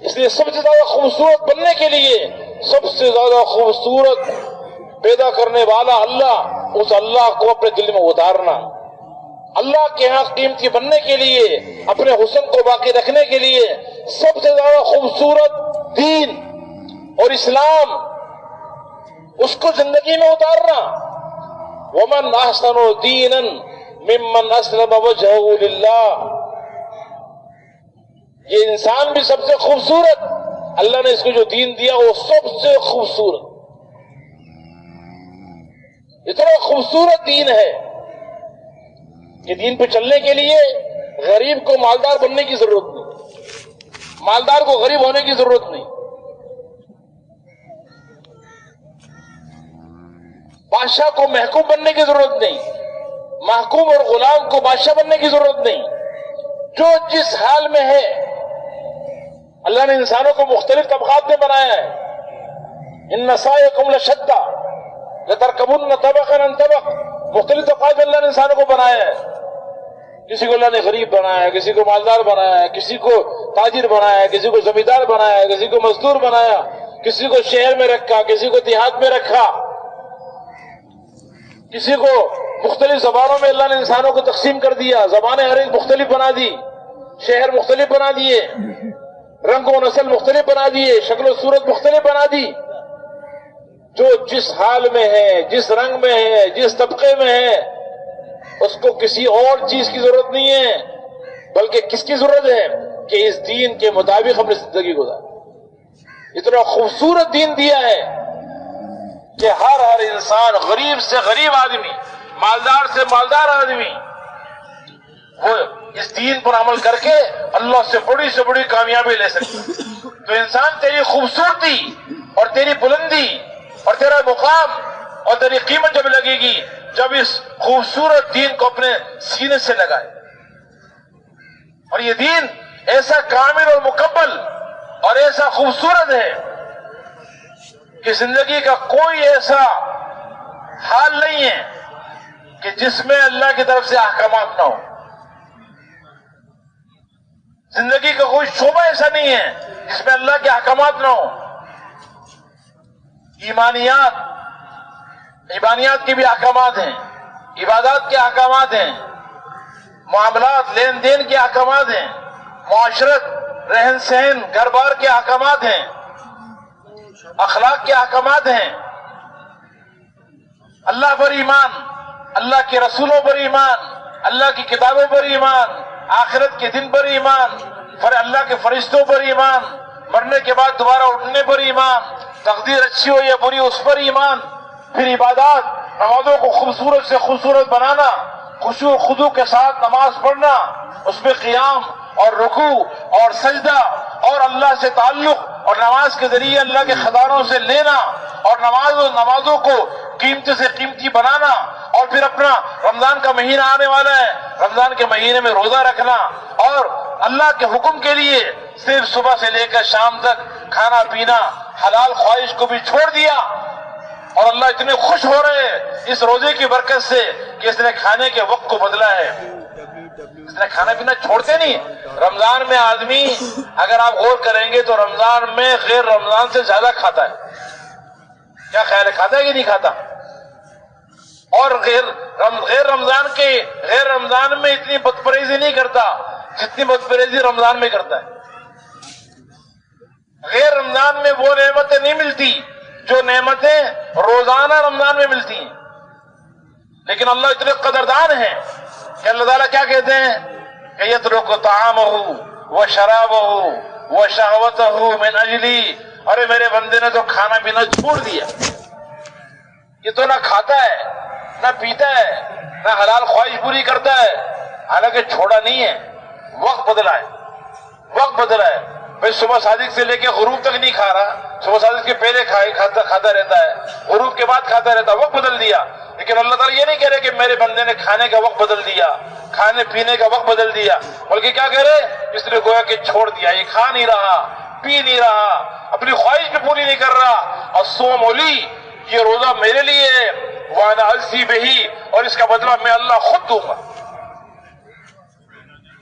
اس لیے سب سے زیادہ خوبصورت بننے کے لیے سب سے زیادہ خوبصورت پیدا کرنے والا اللہ، اس اللہ کو اپنے دل میں اتارنا. اللہ کے ہاں قیمتی بننے کے لیے، اپنے حسن کو باقی رکھنے کے لیے سب سے زیادہ خوبصورت دین اور اسلام، اس کو زندگی میں اتارنا. وَمَنْ أَحْسَنُ دِينًا مِمَّنْ أَسْلَمَ وَجْهَهُ لِلَّهِ، یہ انسان بھی سب سے خوبصورت، اللہ نے اس کو جو دین دیا وہ سب سے خوبصورت، اتنا خوبصورت دین ہے کہ دین پہ چلنے کے لیے غریب کو مالدار بننے کی ضرورت نہیں، مالدار کو غریب ہونے کی ضرورت نہیں. بادشاہ کو محکوم بننے کی ضرورت نہیں، محکوم اور غلام کو بادشاہ بننے کی ضرورت نہیں. جو جس حال میں ہے، اللہ نے انسانوں کو مختلف طبقات میں بنایا ہے. ان سعیکم لشتیٰ لترکبن طبقا عن طبق، مختلف طبقات میں اللہ نے انسانوں کو بنایا ہے. کسی کو اللہ نے غریب بنایا ہے، کسی کو مالدار بنایا ہے، کسی کو تاجر بنایا ہے، کسی کو زمیندار بنایا ہے، کسی کو مزدور بنایا، کسی کو شہر میں رکھا، کسی کو دیہات میں رکھا، کسی کو مختلف زبانوں میں اللہ نے انسانوں کو تقسیم کر دیا، زبانیں ہر ایک مختلف بنا دی، شہر مختلف بنا دیے، رنگ و نسل مختلف بنا دیے، شکل و صورت مختلف بنا دی. جو جس حال میں ہے، جس رنگ میں ہے، جس طبقے میں ہے، اس کو کسی اور چیز کی ضرورت نہیں ہے، بلکہ کس کی ضرورت ہے کہ اس دین کے مطابق اپنی زندگی گزارے. اتنا خوبصورت دین دیا ہے کہ ہر انسان، غریب سے غریب آدمی، مالدار سے مالدار آدمی، وہ اس دین پر عمل کر کے اللہ سے بڑی کامیابی لے سکتے. تو انسان تیری خوبصورتی اور تیری بلندی اور تیرا مقام اور تیری قیمت جب لگے گی جب اس خوبصورت دین کو اپنے سینے سے لگائے. اور یہ دین ایسا کامل اور مکمل اور ایسا خوبصورت ہے کہ زندگی کا کوئی ایسا حال نہیں ہے کہ جس میں اللہ کی طرف سے احکامات نہ ہو. زندگی کا کوئی شعبہ ایسا نہیں ہے جس میں اللہ کے احکامات نہ ہو. ایمانیات کے بھی احکامات ہیں، عبادات کے احکامات ہیں، معاملات لین دین کے احکامات ہیں، معاشرت رہن سہن گھر بار کے احکامات ہیں، اخلاق کے احکامات ہیں. اللہ پر ایمان، اللہ کے رسولوں پر ایمان، اللہ کی کتابوں پر ایمان، آخرت کے دن پر ایمان، اللہ کے فرشتوں پر ایمان، مرنے کے بعد دوبارہ اٹھنے پر ایمان، تقدیر اچھی ہو یا بری اس پر ایمان. پھر عبادات، نمازوں کو خوبصورت سے خوبصورت بنانا، خشوع و خضوع کے ساتھ نماز پڑھنا، اس میں قیام اور رکوع اور سجدہ اور اللہ سے تعلق اور نماز کے ذریعے اللہ کے خزانوں سے لینا اور نمازوں کو قیمتی سے قیمتی بنانا. اور پھر اپنا رمضان کا مہینہ آنے والا ہے، رمضان کے مہینے میں روزہ رکھنا اور اللہ کے حکم کے لیے صرف صبح سے لے کر شام تک کھانا پینا، حلال خواہش کو بھی چھوڑ دیا. اور اللہ اتنے خوش ہو رہے ہیں اس روزے کی برکت سے کہ اس نے کھانے کے وقت کو بدلا ہے. اس نے کھانا پینا چھوڑتے نہیں. رمضان میں آدمی اگر آپ غور کریں گے تو رمضان میں غیر رمضان سے زیادہ کھاتا ہے. کیا خیال ہے، کھاتا ہے کہ نہیں کھاتا؟ اور غیر رمضان میں اتنی بدپریزی نہیں کرتا جتنی بدپریزی رمضان میں کرتا ہے. غیر رمضان میں وہ نعمتیں نہیں ملتی جو نعمتیں روزانہ رمضان میں ملتی ہیں. لیکن اللہ اتنے قدردان ہیں کہ اللہ تعالیٰ کیا کہتے ہیں کہ یترک طعامہ وشرابہ وشہوتہ من اجلی. ارے میرے بندے نے تو کھانا پینا چھوڑ دیا، یہ تو نہ کھاتا ہے نہ پیتا ہے نہ حلال خواہش پوری کرتا ہے. حالانکہ چھوڑا نہیں ہے، وقت بدلا ہے. بھائی صبح صادق سے لے کے غروب تک نہیں کھا رہا، صبح صادق کے پہلے کھاتا رہتا ہے، غروب کے بعد کھاتا رہتا ہے، وقت بدل دیا. لیکن اللہ تعالیٰ یہ نہیں کہہ رہے کہ میرے بندے نے کھانے کا وقت بدل دیا، کھانے پینے کا وقت بدل دیا، بلکہ کیا کہہ رہے، اس نے گویا کہ چھوڑ دیا، یہ کھا نہیں رہا، پی نہیں رہا، اپنی خواہش بھی پوری نہیں کر رہا. الصوم لی، یہ روزہ میرے لیے ہے، وانا اجزی بہی، اور اس کا بدلہ میں اللہ خود دوں گا.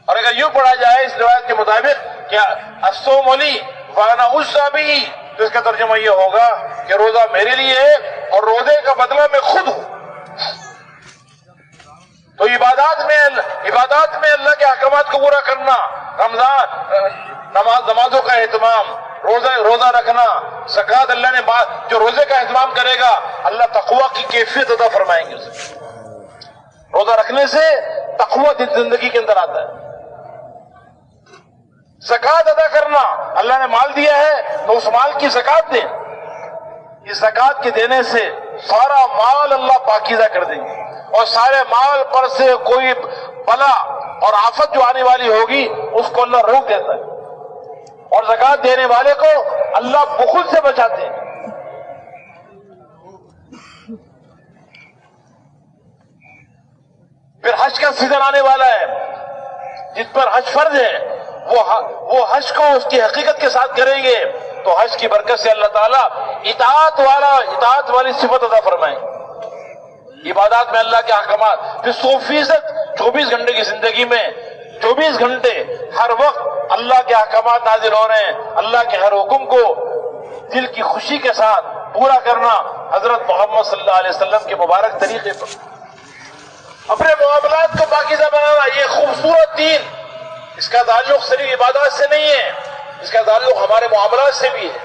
اور اگر یوں پڑھا جائے اس روایت کے مطابق کہ الصوم لی وانا اجزی بہی، تو اس کا ترجمہ یہ ہوگا کہ روزہ میرے لیے ہے اور روزے کا بدلہ میں خود ہوں. تو عبادات میں اللہ کے احکامات کو پورا کرنا، نمازوں کا اہتمام، روزہ رکھنا، زکوٰۃ. اللہ نے جو روزے کا اہتمام کرے گا اللہ تقوی کی کیفیت عطا فرمائیں گے اسے. روزہ رکھنے سے تقوی زندگی کے اندر آتا ہے. زکوٰۃ ادا کرنا، اللہ نے مال دیا ہے تو اس مال کی زکوٰۃ دیں. اس زکوٰۃ کے دینے سے سارا مال اللہ پاکیزہ کر دیں گے اور سارے مال پر سے کوئی بلا اور آفت جو آنے والی ہوگی اس کو اللہ روک دیتا ہے. اور زکوٰۃ دینے والے کو اللہ بخل سے بچاتے ہیں. پھر حج کا سیزن آنے والا ہے، جس پر حج فرض ہے وہ حج کو اس کی حقیقت کے ساتھ کریں گے تو حج کی برکت سے اللہ تعالیٰ اطاعت والی صفت عطا فرمائیں۔ عبادات میں اللہ کے احکامات، پھر 100% 24 گھنٹے کی زندگی میں 24 گھنٹے ہر وقت اللہ کے احکامات نازل ہو رہے ہیں، اللہ کے ہر حکم کو دل کی خوشی کے ساتھ پورا کرنا حضرت محمد صلی اللہ علیہ وسلم کے مبارک طریقے پر۔ اپنے معاملات کو پاکیزہ بنانا، یہ خوبصورت دین، اس کا تعلق صرف عبادات سے نہیں ہے، اس کا تعلق ہمارے معاملات سے بھی ہے۔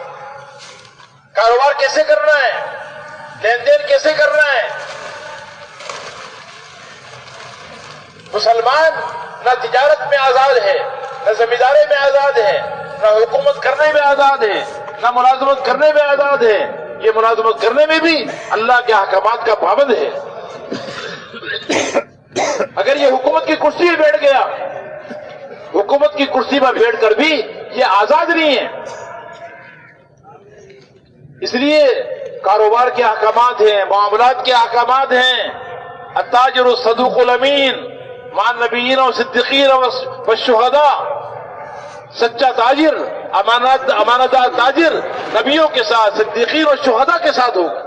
کاروبار کیسے کرنا ہے، لین دین کیسے کرنا ہے۔ مسلمان نہ تجارت میں آزاد ہے، نہ زمینداری میں آزاد ہے، نہ حکومت کرنے میں آزاد ہے، نہ ملازمت کرنے میں آزاد ہے، یہ ملازمت کرنے میں بھی اللہ کے احکامات کا پابند ہے۔ اگر یہ حکومت کی کرسی پہ بیٹھ گیا، حکومت کی کرسی پر بیٹھ کر بھی یہ آزاد نہیں ہے۔ اس لیے کاروبار کے احکامات ہیں، معاملات کے احکامات ہیں۔ التاجر الصدوق الامین مع النبیین والصدیقین والشہداء، سچا تاجر، امانت دار تاجر نبیوں کے ساتھ، صدیقین اور شہداء کے ساتھ ہوگا۔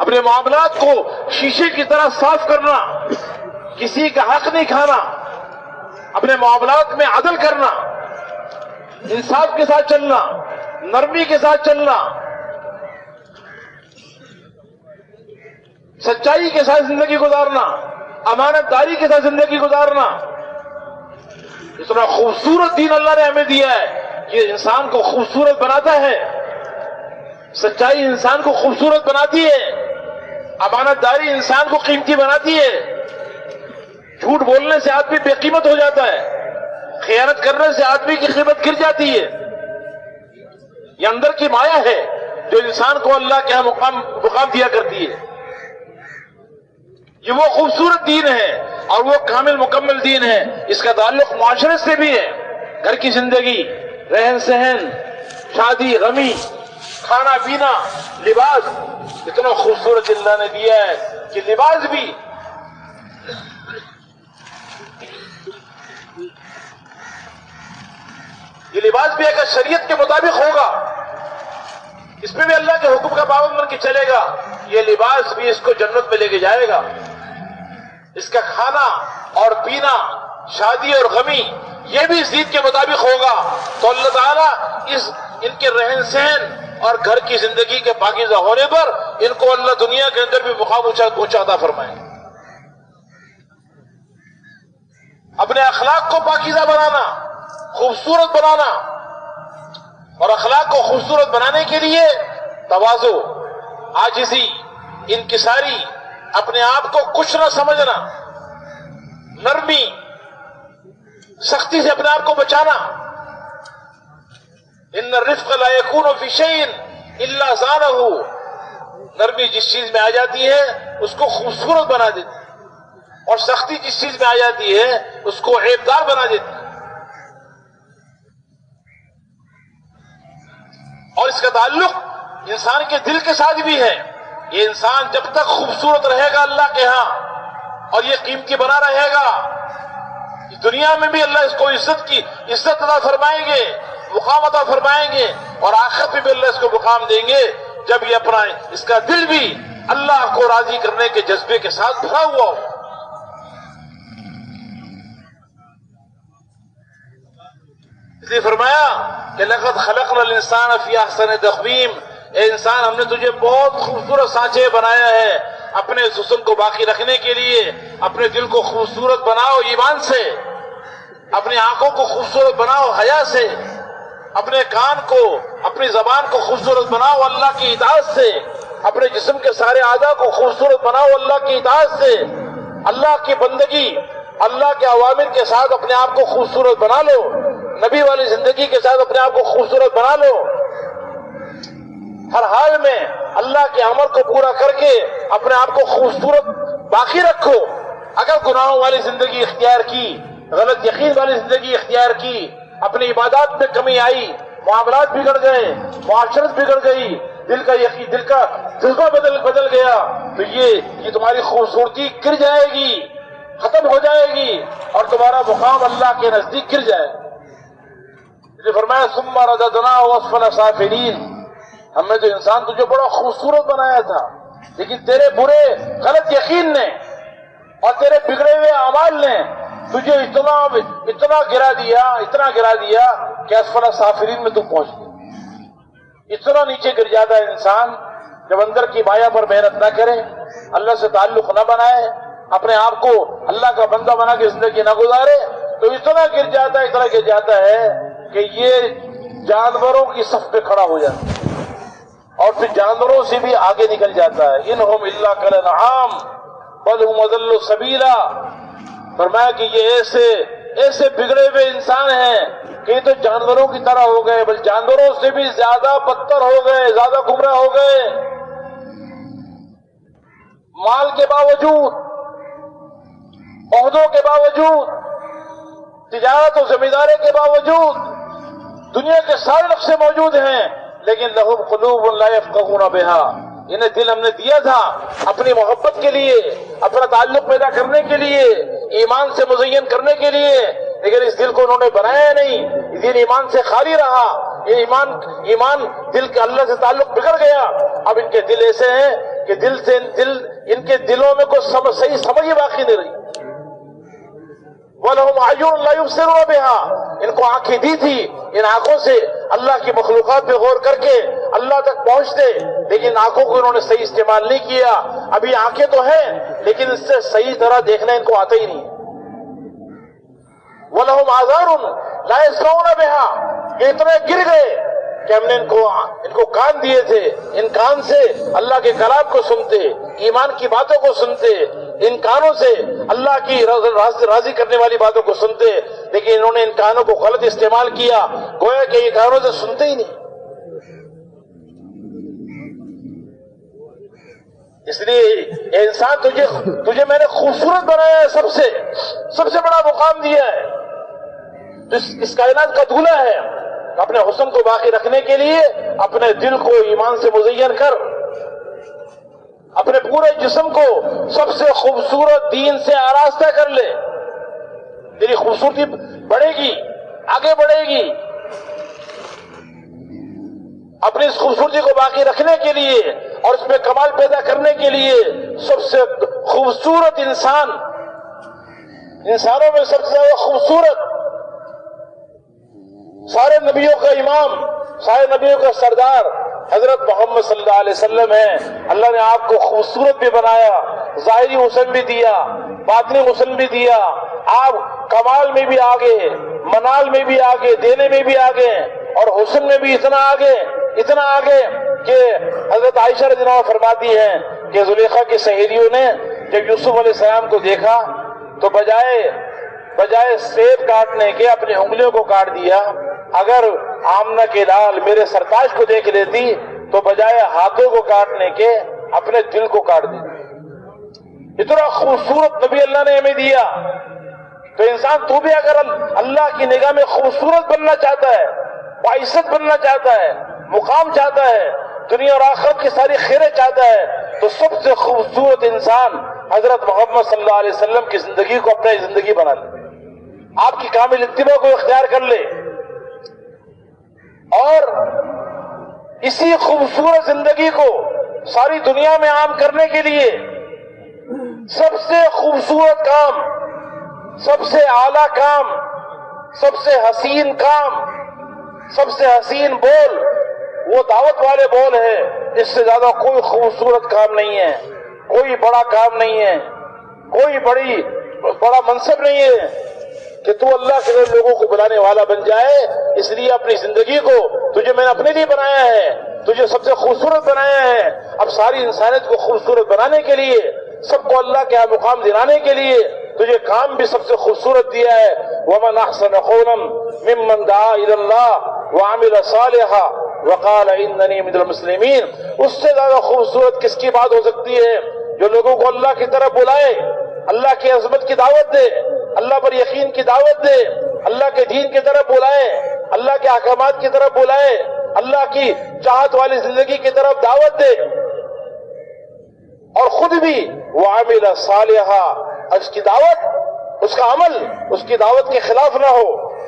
اپنے معاملات کو شیشے کی طرح صاف کرنا، کسی کا حق نہیں کھانا، اپنے معاملات میں عدل کرنا، انصاف کے ساتھ چلنا، نرمی کے ساتھ چلنا، سچائی کے ساتھ زندگی گزارنا، امانت داری کے ساتھ زندگی گزارنا۔ اتنا خوبصورت دین اللہ نے ہمیں دیا ہے، یہ انسان کو خوبصورت بناتا ہے۔ سچائی انسان کو خوبصورت بناتی ہے، امانت داری انسان کو قیمتی بناتی ہے۔ جھوٹ بولنے سے آدمی بے قیمت ہو جاتا ہے، خیانت کرنے سے آدمی کی قیمت گر جاتی ہے۔ یہ اندر کی مایا ہے جو انسان کو اللہ کے ہاں مقام دیا کرتی ہے۔ یہ وہ خوبصورت دین ہے اور وہ کامل مکمل دین ہے۔ اس کا تعلق معاشرے سے بھی ہے، گھر کی زندگی، رہن سہن، شادی غمی، کھانا پینا، لباس، اتنا خوبصورت اللہ نے دیا ہے کہ لباس بھی اگر شریعت کے مطابق ہوگا، اس میں بھی اللہ کے حکم کا پابند بن کے چلے گا، یہ لباس بھی اس کو جنت میں لے کے جائے گا۔ اس کا کھانا اور پینا، شادی اور غمی، یہ بھی اس دین کے مطابق ہوگا تو اللہ تعالیٰ ان کے رہن سہن اور گھر کی زندگی کے پاکیزہ ہونے پر ان کو اللہ دنیا کے اندر بھی مقام اونچا عطا فرمائے۔ اپنے اخلاق کو پاکیزہ بنانا، خوبصورت بنانا، اور اخلاق کو خوبصورت بنانے کے لیے تواضع، عاجزی، انکساری، اپنے آپ کو کچھ نہ سمجھنا، نرمی، سختی سے اپنے آپ کو بچانا۔ ان الرفق لا يكون في شيء الا زانه، نرمی جس چیز میں آ جاتی ہے اس کو خوبصورت بنا دیتی، اور سختی جس چیز میں آ جاتی ہے اس کو عیبدار بنا دیتی۔ اور اس کا تعلق انسان کے دل کے ساتھ بھی ہے۔ یہ انسان جب تک خوبصورت رہے گا اللہ کے ہاں اور یہ قیمتی بنا رہے گا، دنیا میں بھی اللہ اس کو عزت عطا فرمائیں گے، مقام عطا فرمائیں گے، اور آخرت میں بھی اللہ اس کو مقام دیں گے جب یہ اپنا اس کا دل بھی اللہ کو راضی کرنے کے جذبے کے ساتھ بھرا ہوا ہو۔ اس لیے فرمایا کہ لقد خلقنا الانسان فی احسن تقویم، اے انسان ہم نے تجھے بہت خوبصورت سانچے بنایا ہے اپنے حسن کو باقی رکھنے کے لیے۔ اپنے دل کو خوبصورت بناؤ ایمان سے، اپنی آنکھوں کو خوبصورت بناؤ حیا سے، اپنے کان کو، اپنی زبان کو خوبصورت بناؤ اللہ کی اطاعت سے، اپنے جسم کے سارے اعضاء کو خوبصورت بناؤ اللہ کی اطاعت سے۔ اللہ کی بندگی، اللہ کے اوامر کے ساتھ اپنے آپ کو خوبصورت بنا لو، نبی والی زندگی کے ساتھ اپنے آپ کو خوبصورت بنا لو۔ ہر حال میں اللہ کے امر کو پورا کر کے اپنے آپ کو خوبصورت باقی رکھو۔ اگر گناہوں والی زندگی اختیار کی، غلط یقین والی زندگی اختیار کی، اپنی عبادات میں کمی آئی، معاملات بگڑ گئے، معاشرت بگڑ گئی، دل کا یقین، دل کا جذبہ بدل گیا تو یہ تمہاری خوبصورتی گر جائے گی، ختم ہو جائے گی اور تمہارا مقام اللہ کے نزدیک گر جائے گا۔ نے فرمایا ثم رددناه اسفل سافلین، ہم نے تو انسان تجھے بڑا خوبصورت بنایا تھا، لیکن تیرے برے غلط یقین نے اور تیرے بگڑے ہوئے اعمال نے تجھے اتنا گرا دیا کہ اسفل سافلین میں تم پہنچ گیا۔ اتنا نیچے گر جاتا ہے انسان جب اندر کی مایا پر محنت نہ کرے، اللہ سے تعلق نہ بنائے، اپنے آپ کو اللہ کا بندہ بنا کے زندگی نہ گزارے تو اتنا گر جاتا ہے کہ یہ جانوروں کی صف پہ کھڑا ہو جاتا ہے اور پھر جانوروں سے بھی آگے نکل جاتا ہے۔ انہم الا کالانعام بل هم اضل سبیلا، فرمایا کہ یہ ایسے بگڑے ہوئے انسان ہیں کہ یہ تو جانوروں کی طرح ہو گئے، بل جانوروں سے بھی زیادہ بدتر ہو گئے، زیادہ گمراہ ہو گئے۔ مال کے باوجود، عہدوں کے باوجود، تجارت و زمینداری کے باوجود، دنیا کے سارے نقشے موجود ہیں، لیکن لہم قلوب لا یفقهون بها، انہیں دل ہم نے دیا تھا اپنی محبت کے لیے، اپنا تعلق پیدا کرنے کے لیے، ایمان سے مزین کرنے کے لیے، لیکن اس دل کو انہوں نے بنایا نہیں، دل ایمان سے خالی رہا، یہ ایمان دل کے اللہ سے تعلق بگڑ گیا۔ اب ان کے دل ایسے ہیں کہ ان کے دلوں میں کوئی صحیح سمجھ ہی باقی نہیں رہی۔ وَلَهُمْ أَعْيُنٌ لَا يُبْصِرُونَ بِهَا، ان کو آنکھیں دی تھی، ان آنکھوں سے اللہ کی مخلوقات پہ غور کر کے اللہ تک پہنچتے، لیکن آنکھوں کو انہوں نے صحیح استعمال نہیں کیا۔ ابھی آنکھیں تو ہیں لیکن اس سے صحیح طرح دیکھنا ان کو آتا ہی نہیں۔ وَلَهُمْ آذَانٌ لَا يَسْمَعُونَ بِهَا، یہ اتنے گر گئے کہ ہم نے ان کو کان دیے تھے، ان کان سے اللہ کے کلام کو سنتے، ایمان کی باتوں کو سنتے، ان کانوں سے اللہ کی راضی کرنے والی باتوں کو سنتے، لیکن انہوں نے ان کانوں کو غلط استعمال کیا، گویا کہ یہ کانوں سے سنتے ہی نہیں۔ اس لیے اے انسان تجھے میں نے خوبصورت بنایا ہے، سب سے بڑا مقام دیا ہے، اس کائنات کا دولہ ہے۔ اپنے حسن کو باقی رکھنے کے لیے اپنے دل کو ایمان سے مزین کر، اپنے پورے جسم کو سب سے خوبصورت دین سے آراستہ کر لے، تیری خوبصورتی بڑھے گی، آگے بڑھے گی۔ اپنی اس خوبصورتی کو باقی رکھنے کے لیے اور اس میں کمال پیدا کرنے کے لیے سب سے خوبصورت انسانوں میں سب سے زیادہ خوبصورت، سارے نبیوں کا امام، سارے نبیوں کا سردار حضرت محمد صلی اللہ علیہ وسلم ہیں۔ اللہ نے آپ کو خوبصورت بھی بنایا، ظاہری حسن بھی دیا، باطنی حسن بھی دیا، آپ کمال میں بھی آگے، منال میں بھی آگے، دینے میں بھی آگے، اور حسن میں بھی اتنا آگے کہ حضرت عائشہ رضی اللہ عنہا فرماتی ہیں کہ زلیخا کی سہیلیوں نے جب یوسف علیہ السلام کو دیکھا تو بجائے سیب کاٹنے کے اپنی انگلیوں کو کاٹ دیا۔ اگر آمنہ کے لال میرے سرتاج کو دیکھ لیتی تو بجائے ہاتھوں کو کاٹنے کے اپنے دل کو کاٹ دیتی۔ اتنا خوبصورت نبی اللہ نے ہمیں دیا، تو انسان تو بھی اگر اللہ کی نگاہ میں خوبصورت بننا چاہتا ہے، باعزت بننا چاہتا ہے، مقام چاہتا ہے، دنیا اور آخرت کی ساری خیریں چاہتا ہے، تو سب سے خوبصورت انسان حضرت محمد صلی اللہ علیہ وسلم کی زندگی کو اپنی زندگی بنا لے، آپ کی کامل اتباع کو اختیار کر لے، اور اسی خوبصورت زندگی کو ساری دنیا میں عام کرنے کے لیے سب سے خوبصورت کام، سب سے اعلیٰ کام، سب سے حسین کام، سب سے حسین بول وہ دعوت والے بول ہے۔ اس سے زیادہ کوئی خوبصورت کام نہیں ہے، کوئی بڑا کام نہیں ہے، کوئی بڑا منصب نہیں ہے کہ تو اللہ کے لوگوں کو بلانے والا بن جائے۔ اس لیے اپنی زندگی کو تجھے میں نے اپنے لیے بنایا ہے، تجھے سب سے خوبصورت بنایا ہے۔ اب ساری انسانیت کو خوبصورت بنانے کے لیے، سب کو اللہ کے مقام دلانے کے لیے تجھے کام بھی سب سے خوبصورت دیا ہے۔ وَمَنْ أَحْسَنُ قَوْلًا مِمَّنْ دَعَا إِلَى اللَّهِ وَعَمِلَ صَالِحًا وَقَالَ إِنَّنِي مِنَ الْمُسْلِمِينَ۔ اس سے زیادہ خوبصورت کس کی بات ہو سکتی ہے جو لوگوں کو اللہ کی طرف بلائے، اللہ کی عظمت کی دعوت دے، اللہ پر یقین کی دعوت دے، اللہ کے دین کی طرف بلائے، اللہ کے احکامات کی طرف بلائے، اللہ کی چاہت والی زندگی کی طرف دعوت دے، اور خود بھی وعمل صالحا، اس کی دعوت، اس کا عمل اس کی دعوت کے خلاف نہ ہو،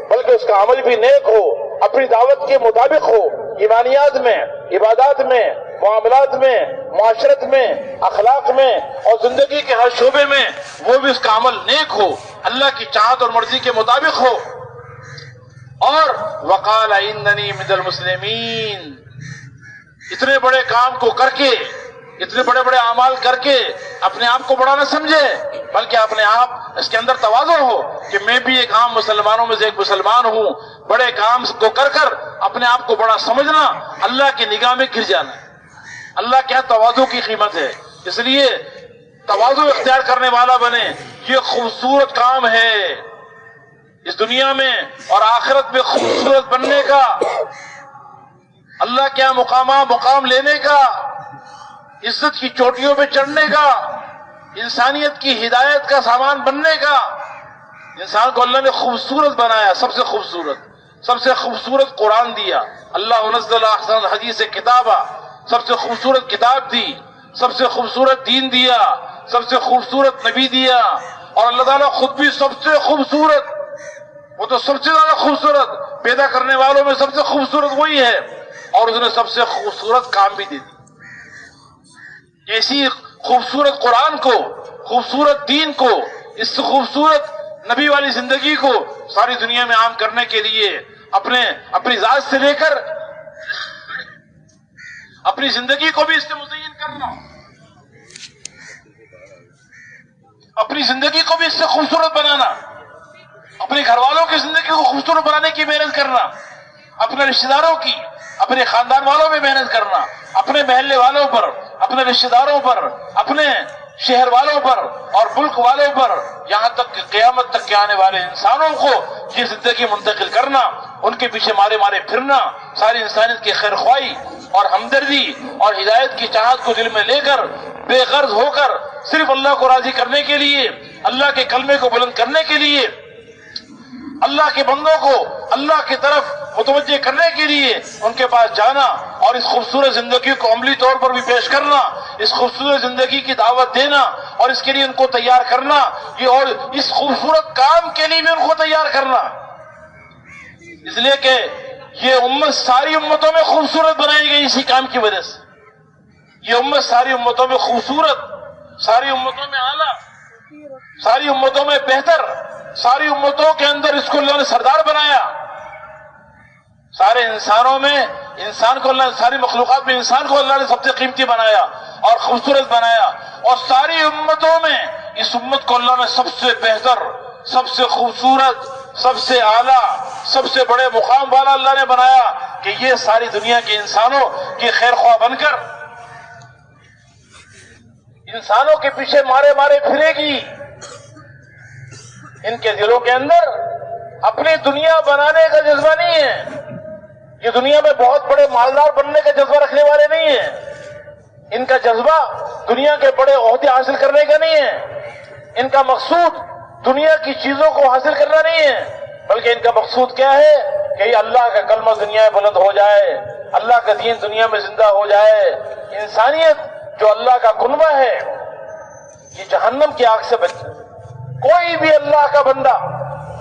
بلکہ اس کا عمل بھی نیک ہو، اپنی دعوت کے مطابق ہو، ایمانیات میں، عبادات میں، معاملات میں، معاشرت میں، اخلاق میں اور زندگی کے ہر شعبے میں وہ بھی اس کا عمل نیک ہو، اللہ کی چاہت اور مرضی کے مطابق ہو۔ اور وقال اننی من المسلمین، اتنے بڑے کام کو کر کے، اتنے بڑے بڑے اعمال کر کے اپنے آپ کو بڑا نہ سمجھے، بلکہ اپنے آپ اس کے اندر تواضع ہو کہ میں بھی ایک عام مسلمانوں میں سے ایک مسلمان ہوں۔ بڑے کام کو کر کر اپنے آپ کو بڑا سمجھنا اللہ کی نگاہ میں گر جانا ہے۔ اللہ کیا تواضع کی قیمت ہے، اس لیے تواضع اختیار کرنے والا بنے، یہ خوبصورت کام ہے اس دنیا میں اور آخرت میں خوبصورت بننے کا، اللہ کیا مقام لینے کا، عزت کی چوٹیوں پہ چڑھنے کا، انسانیت کی ہدایت کا سامان بننے کا۔ انسان کو اللہ نے خوبصورت بنایا، سب سے خوبصورت قرآن دیا، اللہ نزل احسن الحدیث کتابا، سب سے خوبصورت کتاب دی، سب سے خوبصورت دین دیا، سب سے خوبصورت نبی دیا، اور اللہ تعالیٰ خود بھی سب سے خوبصورت، وہ تو سب سے زیادہ خوبصورت، پیدا کرنے والوں میں سب سے خوبصورت وہی ہے، اور اس نے سب سے خوبصورت کام بھی دے دی۔ ایسی خوبصورت قرآن کو، خوبصورت دین کو، اس خوبصورت نبی والی زندگی کو ساری دنیا میں عام کرنے کے لیے اپنی ذات سے لے کر اپنی زندگی کو بھی اس سے مزین کرنا، اپنی زندگی کو بھی اس سے خوبصورت بنانا، اپنے گھر والوں کی زندگی کو خوبصورت بنانے کی محنت کرنا، اپنے رشتہ داروں کی، اپنے خاندان والوں میں محنت کرنا، اپنے محلے والوں پر، اپنے رشتہ داروں پر، اپنے شہر والوں پر اور ملک والوں پر، یہاں تک کہ قیامت تک کے آنے والے انسانوں کو یہ زندگی منتقل کرنا، ان کے پیچھے مارے پھرنا، ساری انسانیت کی خیر خواہی اور ہمدردی اور ہدایت کی چاہت کو دل میں لے کر، بے غرض ہو کر صرف اللہ کو راضی کرنے کے لیے، اللہ کے کلمے کو بلند کرنے کے لیے، اللہ کے بندوں کو اللہ کی طرف متوجہ کرنے کے لیے ان کے پاس جانا اور اس خوبصورت زندگی کو عملی طور پر بھی پیش کرنا، اس خوبصورت زندگی کی دعوت دینا اور اس کے لیے ان کو تیار کرنا، یہ اور اس خوبصورت کام کے لیے بھی ان کو تیار کرنا، اس لیے کہ یہ امت ساری امتوں میں خوبصورت بنائی گئی اسی کام کی وجہ سے۔ یہ امت ساری امتوں میں خوبصورت، ساری امتوں میں اعلیٰ، ساری امتوں میں بہتر، ساری امتوں کے اندر اس کو اللہ نے سردار بنایا، سارے انسانوں میں انسان کو اللہ، ساری مخلوقات میں انسان کو اللہ نے سب سے قیمتی بنایا اور خوبصورت بنایا، اور ساری امتوں میں اس امت کو اللہ نے سب سے بہتر، سب سے خوبصورت، سب سے اعلیٰ، سب سے بڑے مقام والا اللہ نے بنایا کہ یہ ساری دنیا کے انسانوں کی خیر خواہ بن کر انسانوں کے پیچھے مارے پھرے گی، ان کے دلوں کے اندر اپنی دنیا بنانے کا جذبہ نہیں ہے، یہ دنیا میں بہت بڑے مالدار بننے کا جذبہ رکھنے والے نہیں ہیں، ان کا جذبہ دنیا کے بڑے عہدے حاصل کرنے کا نہیں ہے، ان کا مقصود دنیا کی چیزوں کو حاصل کرنا نہیں ہے، بلکہ ان کا مقصود کیا ہے کہ یہ اللہ کا کلمہ دنیا میں بلند ہو جائے، اللہ کا دین دنیا میں زندہ ہو جائے، انسانیت جو اللہ کا کنبہ ہے یہ جہنم کی آگ سے بچے۔ کوئی بھی اللہ کا بندہ،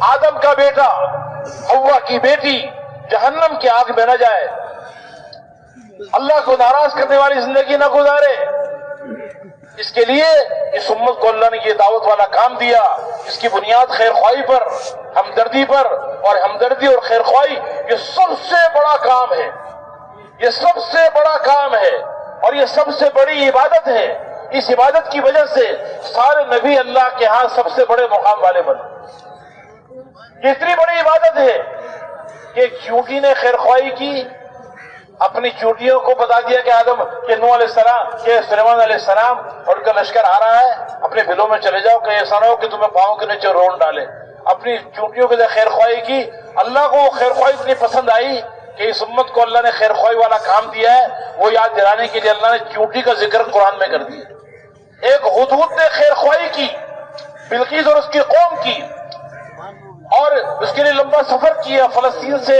آدم کا بیٹا، حوا کی بیٹی جہنم کی آگ میں نہ جائے، اللہ کو ناراض کرنے والی زندگی نہ گزارے۔ اس کے لیے اس امت کو اللہ نے یہ دعوت والا کام دیا، اس کی بنیاد خیر خواہی پر، ہمدردی پر، اور ہمدردی اور خیر خواہی یہ سب سے بڑا کام ہے، یہ سب سے بڑا کام ہے اور یہ سب سے بڑی عبادت ہے۔ اس عبادت کی وجہ سے سارے نبی اللہ کے ہاں سب سے بڑے مقام والے بنے۔ یہ اتنی بڑی عبادت ہے کہ چونٹی نے خیر خواہی کی، اپنی چونٹیوں کو بتا دیا کہ نوح علیہ السلام، کہ سلیمان علیہ السلام اور ان کا لشکر آ رہا ہے، اپنے بلوں میں چلے جاؤ کہ ایسا نہ ہو کہ تمہیں پاؤں کے نیچے رون ڈالے۔ اپنی چونٹیوں کے خیر خواہی کی، اللہ کو وہ خیر خواہی اتنی پسند آئی کہ اس امت کو اللہ نے خیر خواہی والا کام دیا ہے، وہ یاد دلانے کے لیے اللہ نے چونٹی کا ذکر قرآن میں کر دیا۔ ایک ہدہد نے خیر خواہی کی بلقیس اور اس کی قوم کی، اور اس کے لیے لمبا سفر کیا، فلسطین سے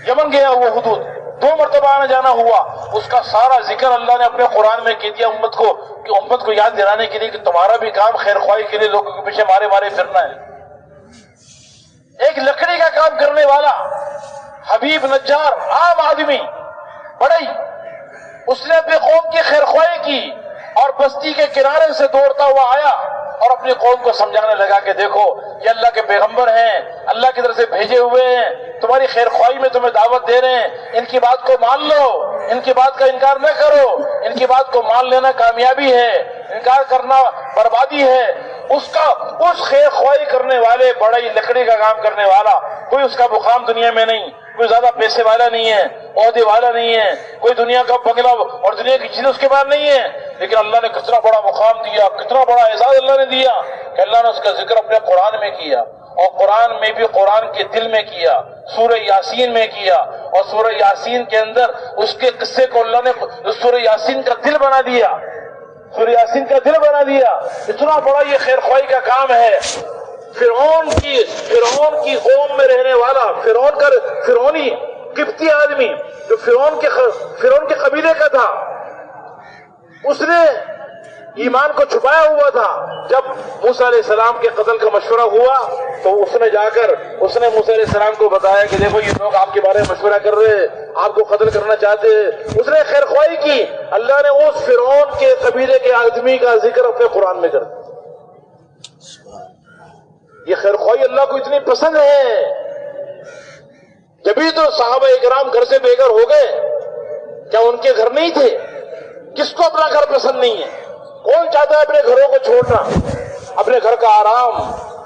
یمن گیا وہ حدود 2 مرتبہ آنا جانا ہوا. اس کا سارا ذکر اللہ نے اپنے قرآن میں کہہ دیا امت کو، کہ امت کو یاد دلانے کے لیے کہ تمہارا بھی کام خیر خواہی کے لیے لوگوں کے پیچھے مارے مارے پھرنا ہے. ایک لکڑی کا کام کرنے والا حبیب نجار، عام آدمی بڑا ہی، اس نے اپنی قوم کی خیر خواہی کی اور بستی کے کنارے سے دوڑتا ہوا آیا اور اپنی قوم کو سمجھانے لگا کہ دیکھو یہ اللہ کے پیغمبر ہیں، اللہ کی طرف سے بھیجے ہوئے ہیں، تمہاری خیر خواہی میں تمہیں دعوت دے رہے ہیں، ان کی بات کو مان لو، ان کی بات کا انکار نہ کرو، ان کی بات کو مان لینا کامیابی ہے، انکار کرنا بربادی ہے. اس خیر خواہی کرنے والے، بڑا ہی لکڑی کا کام کرنے والا، کوئی اس کا مقام دنیا میں نہیں، کوئی زیادہ پیسے والا نہیں ہے، عہدے والا نہیں ہے، کوئی دنیا کا بنگلہ اور دنیا کی چیزیں اس کے پاس نہیں ہے، لیکن اللہ نے کتنا بڑا مقام دیا، کتنا بڑا اعزاز اللہ نے دیا کہ اللہ نے اس کا ذکر اپنے قرآن میں کیا، اور قرآن میں بھی قرآن کے دل میں کیا، سورہ یاسین میں کیا، اور سورہ یاسین کے اندر اس کے قصے کو اللہ نے سورہ یاسین کا دل بنا دیا، سورہ یاسین کا دل بنا دیا. اتنا بڑا یہ خیر خواہی کا کام ہے. فرعون کی قوم میں رہنے والا، فرعونی قبطی آدمی جو فرعون کے قبیلے کا تھا، اس نے ایمان کو چھپایا ہوا تھا. جب موسیٰ علیہ السلام کے قتل کا مشورہ ہوا تو اس نے جا کر موسیٰ علیہ السلام کو بتایا کہ دیکھو یہ لوگ آپ کے بارے میں مشورہ کر رہے ہیں، آپ کو قتل کرنا چاہتے ہیں. اس نے خیر خواہی کی. اللہ نے اس فرعون کے قبیلے کے آدمی کا ذکر اپنے قرآن میں کر دیا. یہ خیر خواہی اللہ کو اتنی پسند ہے. جبھی تو صحابہ اکرام گھر سے بے گھر ہو گئے. کیا ان کے گھر نہیں تھے؟ کس کو اپنا گھر پسند نہیں ہے؟ کون چاہتا ہے اپنے گھروں کو چھوڑنا، اپنے گھر کا آرام،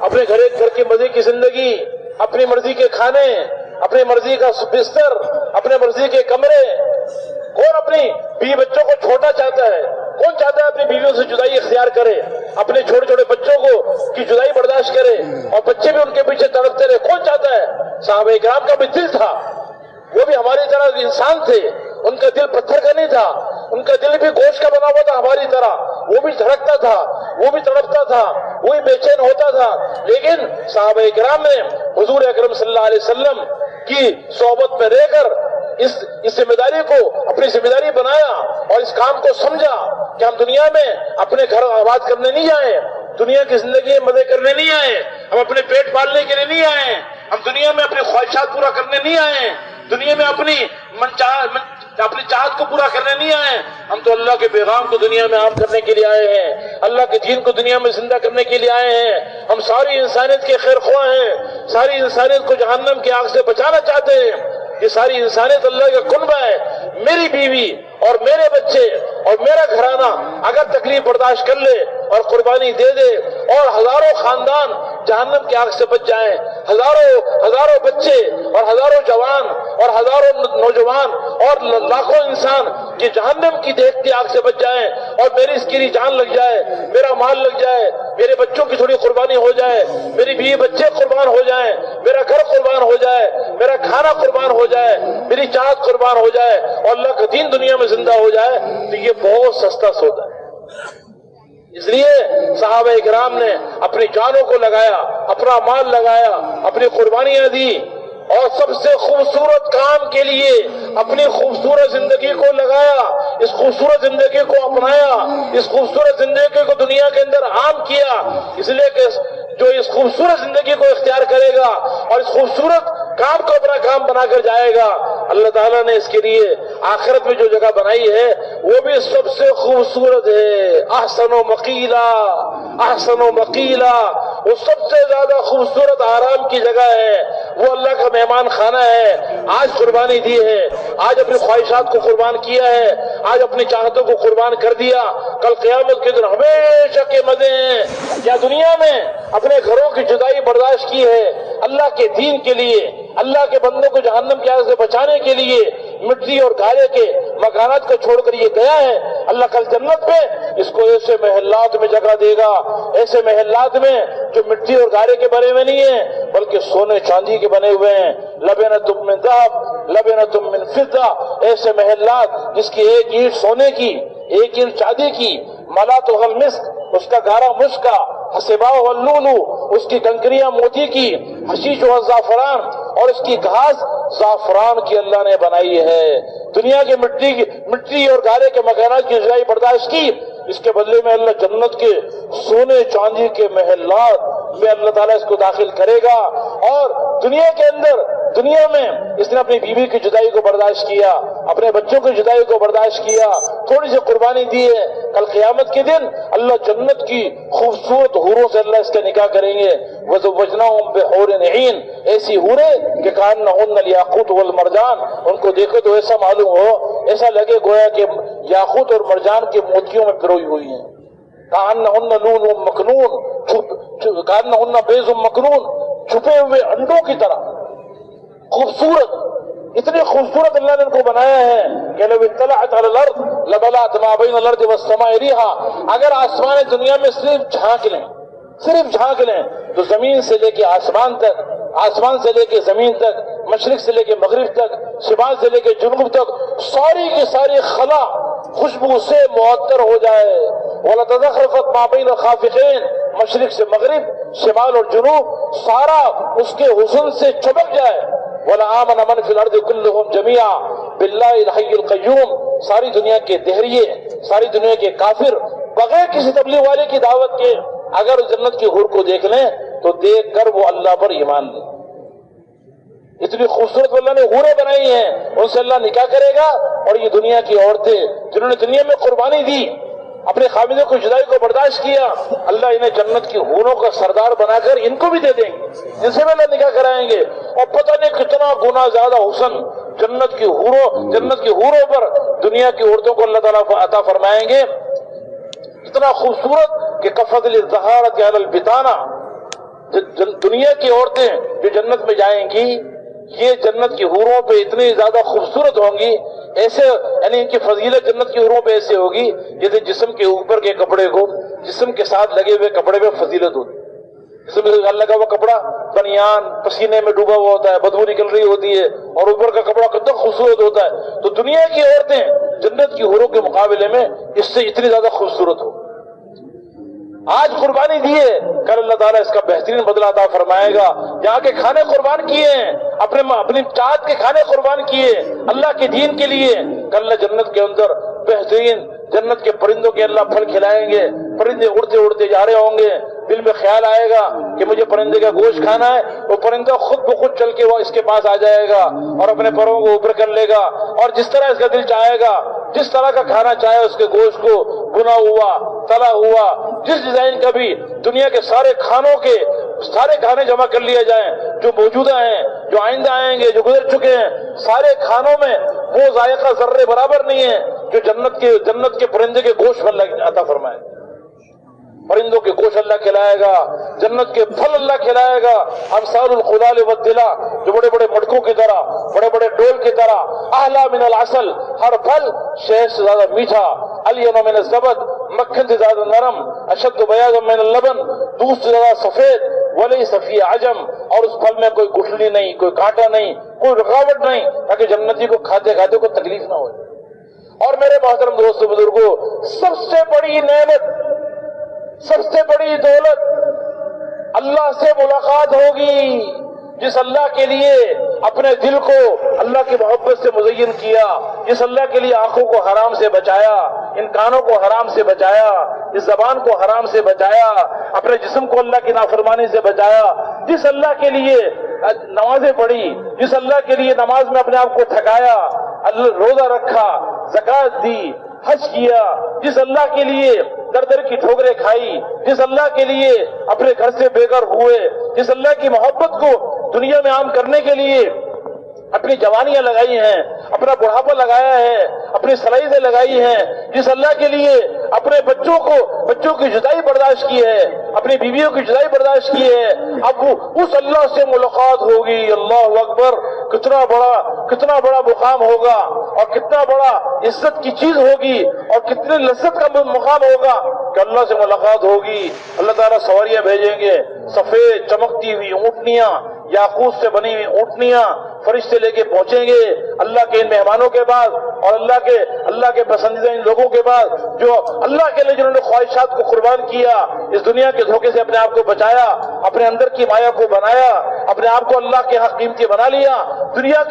اپنے گھر کی مزے کی زندگی، اپنی مرضی کے کھانے، اپنی مرضی کا بستر، اپنے مرضی کے کمرے؟ کون اپنی بیوی بچوں کو چھوڑنا چاہتا ہے؟ کون چاہتا ہے اپنی بیویوں سے جدائی اختیار کرے، اپنے چھوٹے چھوٹے بچوں کو کی جدائی برداشت کرے اور بچے بھی ان کے پیچھے تڑپتے رہے؟ کون چاہتا ہے؟ صحابہ کرام کا بھی دل تھا، وہ بھی ہماری طرح انسان تھے، ان کا دل پتھر کا نہیں تھا، ان کا دل بھی گوشت کا بنا ہوا تھا ہماری طرح. وہ بھی دھڑکتا تھا، وہ بھی تڑپتا تھا، وہی بے چین ہوتا تھا. لیکن صحابہ کرام نے حضور اکرم صلی اللہ علیہ وسلم کی صحبت میں رہ کر اس ذمہ داری کو اپنی ذمہ داری بنایا اور اس کام کو سمجھا کہ ہم دنیا میں اپنے گھر آباد کرنے نہیں آئے، دنیا کی زندگی میں مزے کرنے نہیں آئے، ہم اپنے پیٹ پالنے کے لیے نہیں آئے، ہم دنیا میں اپنی خواہشات پورا کرنے نہیں آئے، دنیا میں اپنی چاہت کو پورا کرنے نہیں آئے. ہم تو اللہ کے پیغام کو دنیا میں عام کرنے کے لیے آئے ہیں، اللہ کے دین کو دنیا میں زندہ کرنے کے لیے آئے ہیں. ہم ساری انسانیت کے خیر خواہ ہیں، ساری انسانیت کو جہنم کی آگ سے بچانا چاہتے ہیں. یہ ساری انسانیت اللہ کا کنبہ ہے. میری بیوی اور میرے بچے اور میرا گھرانہ اگر تکلیف برداشت کر لے اور قربانی دے دے اور ہزاروں خاندان جہنم کی آگ سے بچ جائیں، ہزاروں بچے اور ہزاروں جوان اور ہزاروں نوجوان اور لاکھوں انسان کی جہنم کی دیکھتی آگ سے بچ جائیں اور میری اس کی جان لگ جائے، میرا مال لگ جائے، میرے بچوں کی تھوڑی قربانی ہو جائے، میری بیوی بچے قربان ہو جائیں، میرا گھر قربان ہو جائے، میرا کھانا قربان ہو جائے، میری چاہت قربان ہو جائے اور اللہ کا دین دنیا میں زندہ ہو جائے، تو یہ بہت سستا سودا ہے. اس لیے صحابہ کرام نے اپنی جانوں کو لگایا، اپنا مال لگایا، اپنی قربانیاں دی اور سب سے خوبصورت کام کے لیے اپنی خوبصورت زندگی کو لگایا، اس خوبصورت زندگی کو اپنایا، اس خوبصورت زندگی کو دنیا کے اندر عام کیا. اس لیے کہ جو اس خوبصورت زندگی کو اختیار کرے گا اور اس خوبصورت کام کو اپنا کام بنا کر جائے گا، اللہ تعالیٰ نے اس کے لیے آخرت میں جو جگہ بنائی ہے وہ بھی سب سے خوبصورت ہے. احسن و مقیلا، احسن و مقیلا، وہ سب سے زیادہ خوبصورت آرام کی جگہ ہے، وہ اللہ کا مہمان خانہ ہے. آج قربانی دی ہے، آج اپنی خواہشات کو قربان کیا ہے، آج اپنی چاہتوں کو قربان کر دیا، کل قیامت کے دن ہمیشہ کے مزے ہیں. یا دنیا میں اپنے گھروں کی جدائی برداشت کی ہے، اللہ کے دین کے لیے، اللہ کے بندوں کو جہنم کی آگ سے بچانے کے لیے مٹی اور گارے کے مکانات کو چھوڑ کر یہ گیا ہے. اللہ کل جنت میں اس کو ایسے محلات میں جگہ دے گا، ایسے محلات میں جو مٹی اور گارے کے بنے ہوئے نہیں ہیں بلکہ سونے چاندی کے بنے ہوئے ہیں. لبنۃ من ذہب لبنۃ من فضہ، ایسے محلات جس کی ایک اینٹ سونے کی، ایک اینٹ چاندی کی، ملا تو غل مسک، اس کا گارا مشک کا، حسباہ واللولو، اس کی کنکریاں موتی کی، حشیش و زعفران، اور اس کی گھاس زعفران کی اللہ نے بنائی ہے۔ دنیا کی مٹی اور گارے کے مکانات کی جدائی برداشت کی، اس کے بدلے میں اللہ جنت کے سونے چاندی کے محلات میں اللہ تعالیٰ اس کو داخل کرے گا۔ اور دنیا میں اس نے اپنی بیوی کی جدائی کو برداشت کیا، اپنے بچوں کی جدائی کو برداشت کیا، تھوڑی سی قربانی دی ہے، کل قیامت کے دن اللہ جنت کی خوبصورت حوروں سے اللہ اس کا نکاح کریں گے۔ وَزَوَّجْنَاهُمْ بِحُورٍ عِينٍ، ایسی حوریں کہ كَأَنَّهُنَّ الْيَاقُوتُ وَالْمَرْجَانُ، ان کو دیکھو تو ایسا معلوم ہو، ایسا لگے گویا کہ یاقوت اور مرجان کے موتیوں میں پروئی ہوئی ہیں۔ كَأَنَّهُنَّ لُؤْلُؤٌ مَكْنُونٌ، كَأَنَّهُنَّ بَيْضٌ مَكْنُونٌ، چھپے ہوئے انڈوں کی طرح خوبصورت، اتنی خوبصورت اللہ نے ان کو بنایا ہے کہ لو اطلعت علی الارض لبلعت ما بین الارض والسماء ریحا، اگر آسمان دنیا میں صرف جھانک لیں تو زمین سے لے کے آسمان تک، آسمان سے لے کے زمین تک، مشرق سے لے کے مغرب تک، شمال سے لے کے جنوب تک، ساری کی ساری خلا خوشبو سے معطر ہو جائے۔ وَلَتَزَخْرَفَتْ مَا بَيْنَ الْخَافِقَيْنِ، مشرق سے مغرب، شمال اور جنوب، سارا اس کے حسن سے چمک جائے۔ وَلَآمَنَ مَنْ فِي الْأَرْضِ كُلُّهُمْ جَمِيعًا بِاللَّهِ الْحَيِّ الْقَيُّومِ، ساری دنیا کے دہریے، ساری دنیا کے کافر بغیر کسی تبلیغ والے کی دعوت کے اگر جنت کی حور کو دیکھ لیں تو دیکھ کر وہ اللہ پر ایمان لیں۔ اتنی خوبصورت اللہ نے حوریں بنائی ہیں، ان سے اللہ نکاح کرے گا، اور یہ دنیا کی عورتیں جنہوں نے دنیا میں قربانی دی، اپنے خامدوں کو جدائی کو برداشت کیا، اللہ انہیں جنت کی حوروں کا سردار بنا کر ان کو بھی دے دیں گے، ان سے بھی اللہ نکاح کرائیں گے، اور پتہ نہیں کتنا گنا زیادہ حسن جنت کی حوروں پر دنیا کی عورتوں کو اللہ تعالیٰ عطا فرمائیں گے، اتنا خوبصورت کہ کفضل الزہارۃ علی البطانہ، دنیا کی عورتیں جو جنت میں جائیں گی یہ جنت کی حوروں پہ اتنی زیادہ خوبصورت ہوں گی، ایسے یعنی ان کی فضیلت جنت کی حوروں پہ ایسے ہوگی جیسے جسم کے اوپر کے کپڑے کو جسم کے ساتھ لگے ہوئے کپڑے پہ فضیلت ہوتی ہے۔ جسم سے لگا ہوا کپڑا بنیان پسینے میں ڈوبا ہوا ہوتا ہے، بدبو نکل رہی ہوتی ہے، اور اوپر کا کپڑا کتنا خوبصورت ہوتا ہے، تو دنیا کی عورتیں جنت کی حوروں کے مقابلے میں اس سے اتنی زیادہ خوبصورت ہو۔ آج قربانی دیے، کل اللہ تعالیٰ اس کا بہترین بدلہ عطا فرمائے گا۔ جہاں کے کھانے قربان کیے ہیں، اپنی چاہت کے کھانے قربان کیے اللہ کے دین کے لیے، کل اللہ جنت کے اندر بہترین جنت کے پرندوں کے اللہ پھل کھلائیں گے، پرندے اڑتے اڑتے جا رہے ہوں گے، دل میں خیال آئے گا کہ مجھے پرندے کا گوشت کھانا ہے، وہ پرندہ خود بخود چل کے وہ اس کے پاس آ جائے گا اور اپنے پروں کو اوپر کر لے گا، اور جس طرح اس کا دل چاہے گا، جس طرح کا کھانا چاہے اس کے گوشت کو بنا ہوا، تلا ہوا، جس ڈیزائن کا بھی، دنیا کے سارے کھانے جمع کر لیے جائیں جو موجودہ ہیں، جو آئندہ آئیں گے، جو گزر چکے ہیں، سارے کھانوں میں وہ ذائقہ ذرے برابر نہیں ہے جو جنت کے پرندے کے گوشت پر عطا فرمائے۔ پرندوں کے گوشت اللہ کھلائے گا، جنت کے پھل اللہ کھلائے گا، امثال الخلال والدلا، جو بڑے بڑے مٹکوں کی طرح، بڑے بڑے ڈول کی طرح، احلی من العسل، ہر پھل شہد سے زیادہ میٹھا، الین من الزبد، مکھن سے زیادہ نرم، اشد بیاضا من اللبن، دودھ سے زیادہ سفید، ولیس فیہ عجم، اور اس پھل میں کوئی گٹھلی نہیں، کوئی کانٹا نہیں، کوئی رکاوٹ نہیں، تاکہ جنتی کو کھاتے کھاتے کوئی تکلیف نہ ہو۔ اور میرے محترم دوستو بزرگوں، سب سے بڑی نعمت، سب سے بڑی دولت اللہ سے ملاقات ہوگی، جس اللہ کے لیے اپنے دل کو اللہ کی محبت سے مزین کیا، جس اللہ کے لیے آنکھوں کو حرام سے بچایا، ان کانوں کو حرام سے بچایا، اس زبان کو حرام سے بچایا، اپنے جسم کو اللہ کی نافرمانی سے بچایا، جس اللہ کے لیے نمازیں پڑھی، جس اللہ کے لیے نماز میں اپنے آپ کو تھکایا، روزہ رکھا، زکوٰۃ دی، حج کیا، جس اللہ کے لیے در در کی ٹھوکریں کھائی، جس اللہ کے لیے اپنے گھر سے بے گھر ہوئے، جس اللہ کی محبت کو دنیا میں عام کرنے کے لیے اپنی جوانیاں لگائی ہیں، اپنا بڑھاپا لگایا ہے، اپنی صلاحیتیں لگائی ہیں، جس اللہ کے لیے اپنے بچوں کی جدائی برداشت کی ہے، اپنی بیویوں کی جدائی برداشت کی ہے، اب اس اللہ سے ملاقات ہوگی۔ اللہ اکبر، کتنا بڑا مقام ہوگا، اور کتنا بڑا عزت کی چیز ہوگی، اور کتنے لذت کا مقام ہوگا کہ اللہ سے ملاقات ہوگی۔ اللہ تعالیٰ سواریاں بھیجیں گے، سفید چمکتی ہوئی اونٹنیاں، یاقوت سے بنی ہوئی اونٹنیاں، فرشتے لے کے پہنچیں گے اللہ کے ان مہمانوں کے بعد، اور اللہ اللہ کے پسندیدہ ان لوگوں کے بعد جو اللہ کے لیے جنہوں نے خواہشات کو قربان کیا، اس دنیا کے دھوکے سے اپنے آپ کو بچایا، اپنے اندر کی مایا کو بنایا، اپنے آپ کو اللہ کے حق قیمتی بنا لیا، دنیا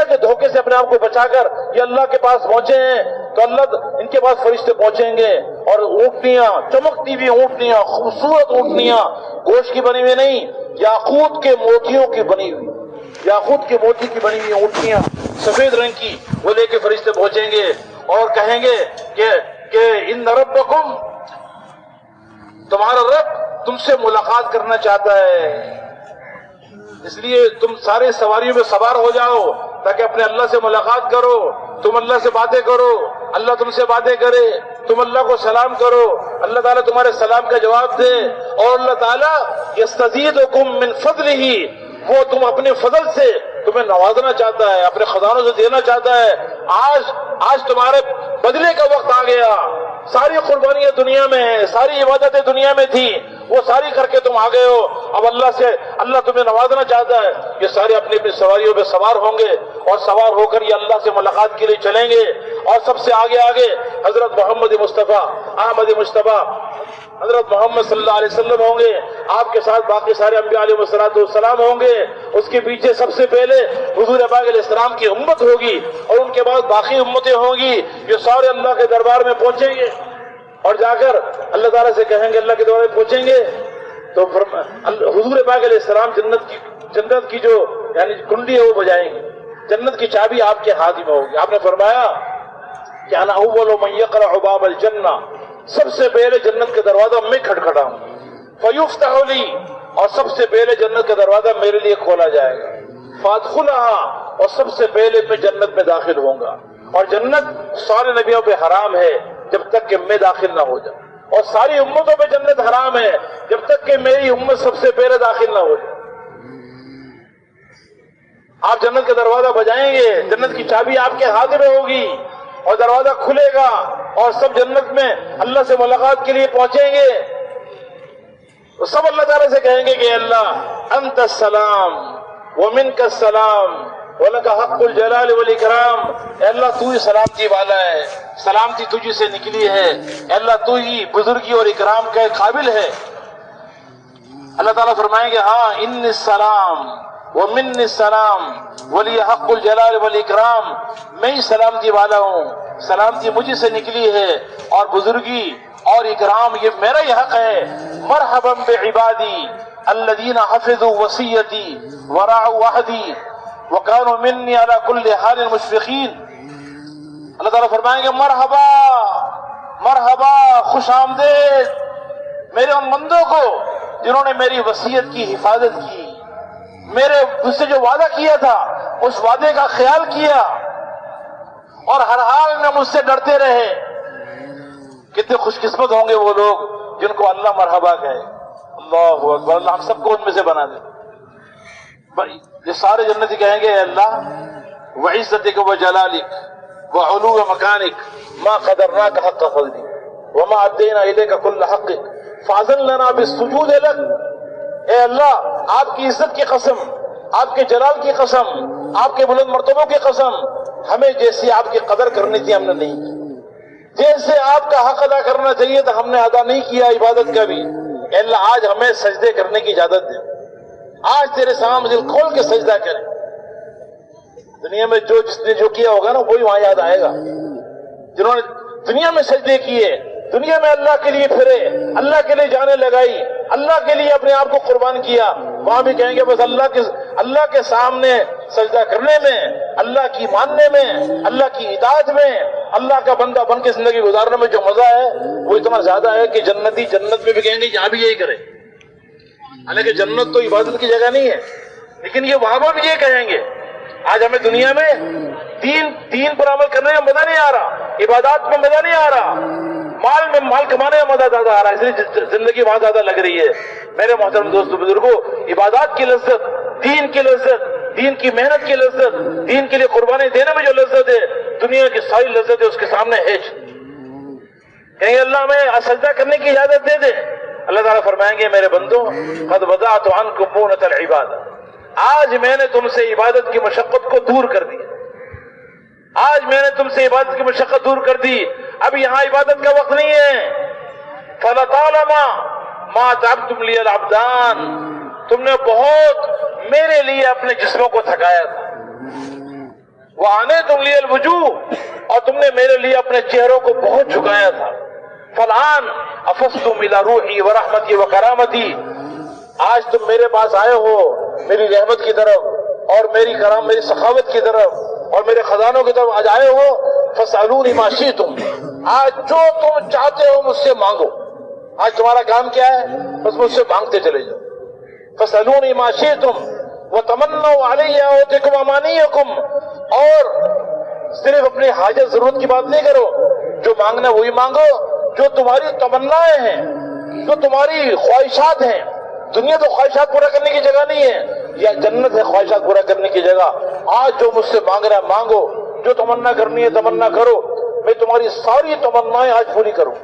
کے دھوکے سے اپنے آپ کو بچا کر یہ اللہ کے پاس پہنچے ہیں، تو اللہ ان کے پاس فرشتے پہنچیں گے اور اونٹنیاں، چمکتی ہوئی اونٹنیاں، خوبصورت اونٹنیاں، گوشت کی بنی ہوئی نہیں، یاقوت کے موتیوں کی بنی ہوئی، یاقوت کے موتی کی بنی ہوئی اونٹنیاں سفید رنگ کی، وہ لے کے فرشتے پہنچیں گے اور کہیں گے کہ ان ربکم، تمہارا رب تم سے ملاقات کرنا چاہتا ہے، اس لیے تم سارے سواریوں میں سوار ہو جاؤ تاکہ اپنے اللہ سے ملاقات کرو، تم اللہ سے باتیں کرو، اللہ تم سے باتیں کرے، تم اللہ کو سلام کرو، اللہ تعالیٰ تمہارے سلام کا جواب دے، اور اللہ تعالیٰ یستزیدکم من فضلہ، وہ تم اپنے فضل سے تمہیں نوازنا چاہتا ہے، اپنے خزانوں سے دینا چاہتا ہے۔ آج تمہارے بدلے کا وقت آ گیا، ساری قربانیاں دنیا میں ہیں، ساری عبادتیں دنیا میں تھی، وہ ساری کر کے تم آ گئے ہو، اب اللہ تمہیں نوازنا چاہتا ہے، یہ سارے اپنی اپنی سواریوں پہ سوار ہوں گے اور سوار ہو کر یہ اللہ سے ملاقات کے لیے چلیں گے، اور سب سے آگے حضرت محمد مصطفیٰ احمد مصطفیٰ حضرت محمد صلی اللہ علیہ وسلم ہوں گے، آپ کے ساتھ باقی سارے انبیاء علیہ السلام ہوں گے، اس کے پیچھے سب سے پہلے حضور پاک علیہ السلام کی امت ہوگی، اور ان کے بعد باقی امتیں ہوں گی، یہ سارے اللہ کے دربار میں پہنچیں گے اور جا کر اللہ تعالیٰ سے کہیں گے، اللہ کے دربار میں پہنچیں گے تو حضور پاک علیہ السلام جنت کی جو یعنی کنڈی ہے وہ بجائیں گے، جنت کی چابی آپ کے ہاتھ میں ہوگی۔ آپ نے فرمایا کہ انا اول من یقرع باب الجنہ، سب سے پہلے جنت کا دروازہ میں کھٹکھٹاؤں، فیفتح لی، اور سب سے پہلے جنت کا دروازہ میرے لیے کھولا جائے گا، فادخلھا، اور سب سے پہلے میں جنت میں داخل ہوں گا، اور جنت سارے نبیوں پہ حرام ہے جب تک کہ میں داخل نہ ہو جاؤں، اور ساری امتوں پہ جنت حرام ہے جب تک کہ میری امت سب سے پہلے داخل نہ ہو جائے۔ آپ جنت کا دروازہ بجائیں گے، جنت کی چابی آپ کے ہاتھ میں ہوگی اور دروازہ کھلے گا اور سب جنت میں اللہ سے ملاقات کے لیے پہنچیں گے، تو سب اللہ تعالیٰ سے کہیں گے کہ اللہ انت السلام ومنک السلام وَلَكَ حَقُّ الْجَلَالِ وَالْإِكْرَامِ، اے اللہ تو ہی سلامتی والا ہے، سلامتی تجھ سے نکلی ہے، اے اللہ تو ہی بزرگی اور اکرام کا قابل ہے۔ اللہ تعالیٰ فرمائیں گے ہاں انی السلام ومنی السلام ولی حق الجلال والاکرام، میں ہی سلامتی والا ہوں، سلامتی مجھ سے نکلی ہے اور بزرگی اور اکرام یہ میرا ہی حق ہے۔ مرحبا بعبادی الذین حفظوا وصیتی ورعوا عہدی وَكَانُوا مِنِّي عَلَى كُلِّ حَالٍ مُشْفِقِينَ، اللہ تعالیٰ فرمائیں گے مرحبا مرحبا، خوش آمدید میرے ان بندوں کو جنہوں نے میری وصیت کی حفاظت کی، میرے مجھ سے جو وعدہ کیا تھا اس وعدے کا خیال کیا اور ہر حال میں مجھ سے ڈرتے رہے۔ کتنے خوش قسمت ہوں گے وہ لوگ جن کو اللہ مرحبا کہے۔ اللہ اکبر، اللہ ہم سب کو ان میں سے بنا دے۔ یہ سارے جنتی کہیں گے اے اللہ وعزتک وجلالک وعلو مکانک ما قدرناک حق قدرک وما ادینا الیک کل حقک فاذن لنا بالسجود لک، اے اللہ آپ کی عزت کی قسم، آپ کے جلال کی قسم، آپ کے بلند مرتبوں کی قسم، ہمیں جیسی آپ کی قدر کرنی تھی ہم نے نہیں کی، جیسے آپ کا حق ادا کرنا چاہیے تھا ہم نے ادا نہیں کیا عبادت کا بھی، اے اللہ آج ہمیں سجدے کرنے کی اجازت دے، آج تیرے سامنے دل کھول کے سجدہ کریں۔ دنیا میں جس نے جو کیا ہوگا نا وہی وہاں یاد آئے گا، جنہوں نے دنیا میں سجدے کیے، دنیا میں اللہ کے لیے پھرے، اللہ کے لیے جانیں لگائی، اللہ کے لیے اپنے آپ کو قربان کیا، وہاں بھی کہیں گے بس اللہ کے سامنے سجدہ کرنے میں، اللہ کی ماننے میں، اللہ کی اطاعت میں، اللہ کا بندہ بن کے زندگی گزارنے میں جو مزہ ہے وہ اتنا زیادہ ہے کہ جنتی جنت میں بھی کہیں گے یہاں بھی یہی کرے۔ حالانکہ جنت تو عبادت کی جگہ نہیں ہے، لیکن یہ وہاں بھی یہ کہیں گے آج ہمیں دنیا میں دین پر عمل کرنے میں مزہ نہیں آ رہا، عبادات میں مزہ نہیں آ رہا، مال کمانے میں مزہ زیادہ آ رہا ہے، اس لیے زندگی وہاں زیادہ لگ رہی ہے۔ میرے محترم دوستو بزرگوں، عبادات کی لذت، دین کی لذت، دین کی محنت کی لذت، دین کے لیے قربانی دینے میں جو لذت ہے دنیا کی ساری لذت ہے اس کے سامنے ہے۔ کہیں اللہ ہمیں سجدہ کرنے کی اجازت دے دے، اللہ تعالیٰ فرمائیں گے میرے بندوں قد وضعت عنکم مونۃ العبادہ، آج میں نے تم سے عبادت کی مشقت کو دور کر دیا، آج میں نے تم سے عبادت کی مشقت دور کر دی، اب یہاں عبادت کا وقت نہیں ہے۔ فَلَطَالَمَا مَا تَعَبْتُمْ لِيَ الْعَبْدَانِ، تم نے بہت میرے لیے اپنے جسموں کو تھکایا تھا۔ وَعَنَيْتُمْ لِيَ الْوُجُوهَ، اور تم نے میرے لیے اپنے چہروں کو بہت جھکایا تھا۔ فَالْآنَ أَفَضْتُمْ إِلَىٰ رُوحِي وَرَحْمَتِي وَكَرَامَتِي، آج تم میرے پاس آئے ہو میری رحمت کی طرف اور میری سخاوت کی طرف اور میرے خزانوں کی طرف آج آئے ہو۔ فَاسْأَلُونِي مَا شِئْتُمْ، آج جو تم چاہتے ہو مجھ سے مانگو۔ آج تمہارا کام کیا ہے؟ بس مجھ سے مانگتے چلے جاؤ۔ فَاسْأَلُونِي مَا شِئْتُمْ وَتَمَنَّوْا عَلَيَّ أُوتِكُمْ أَمَانِيَّكُمْ، اور صرف اپنی حاجت ضرورت کی بات نہیں کرو، جو مانگنا وہی مانگو جو تمہاری تمنائیں ہیں، جو تمہاری خواہشات ہیں۔ دنیا تو خواہشات پورا کرنے کی جگہ نہیں ہے، یا جنت ہے خواہشات پورا کرنے کی جگہ۔ آج جو مجھ سے مانگ رہا ہے مانگو، جو تمنا کرنی ہے تمنا کرو، میں تمہاری ساری تمنائیں آج پوری کروں۔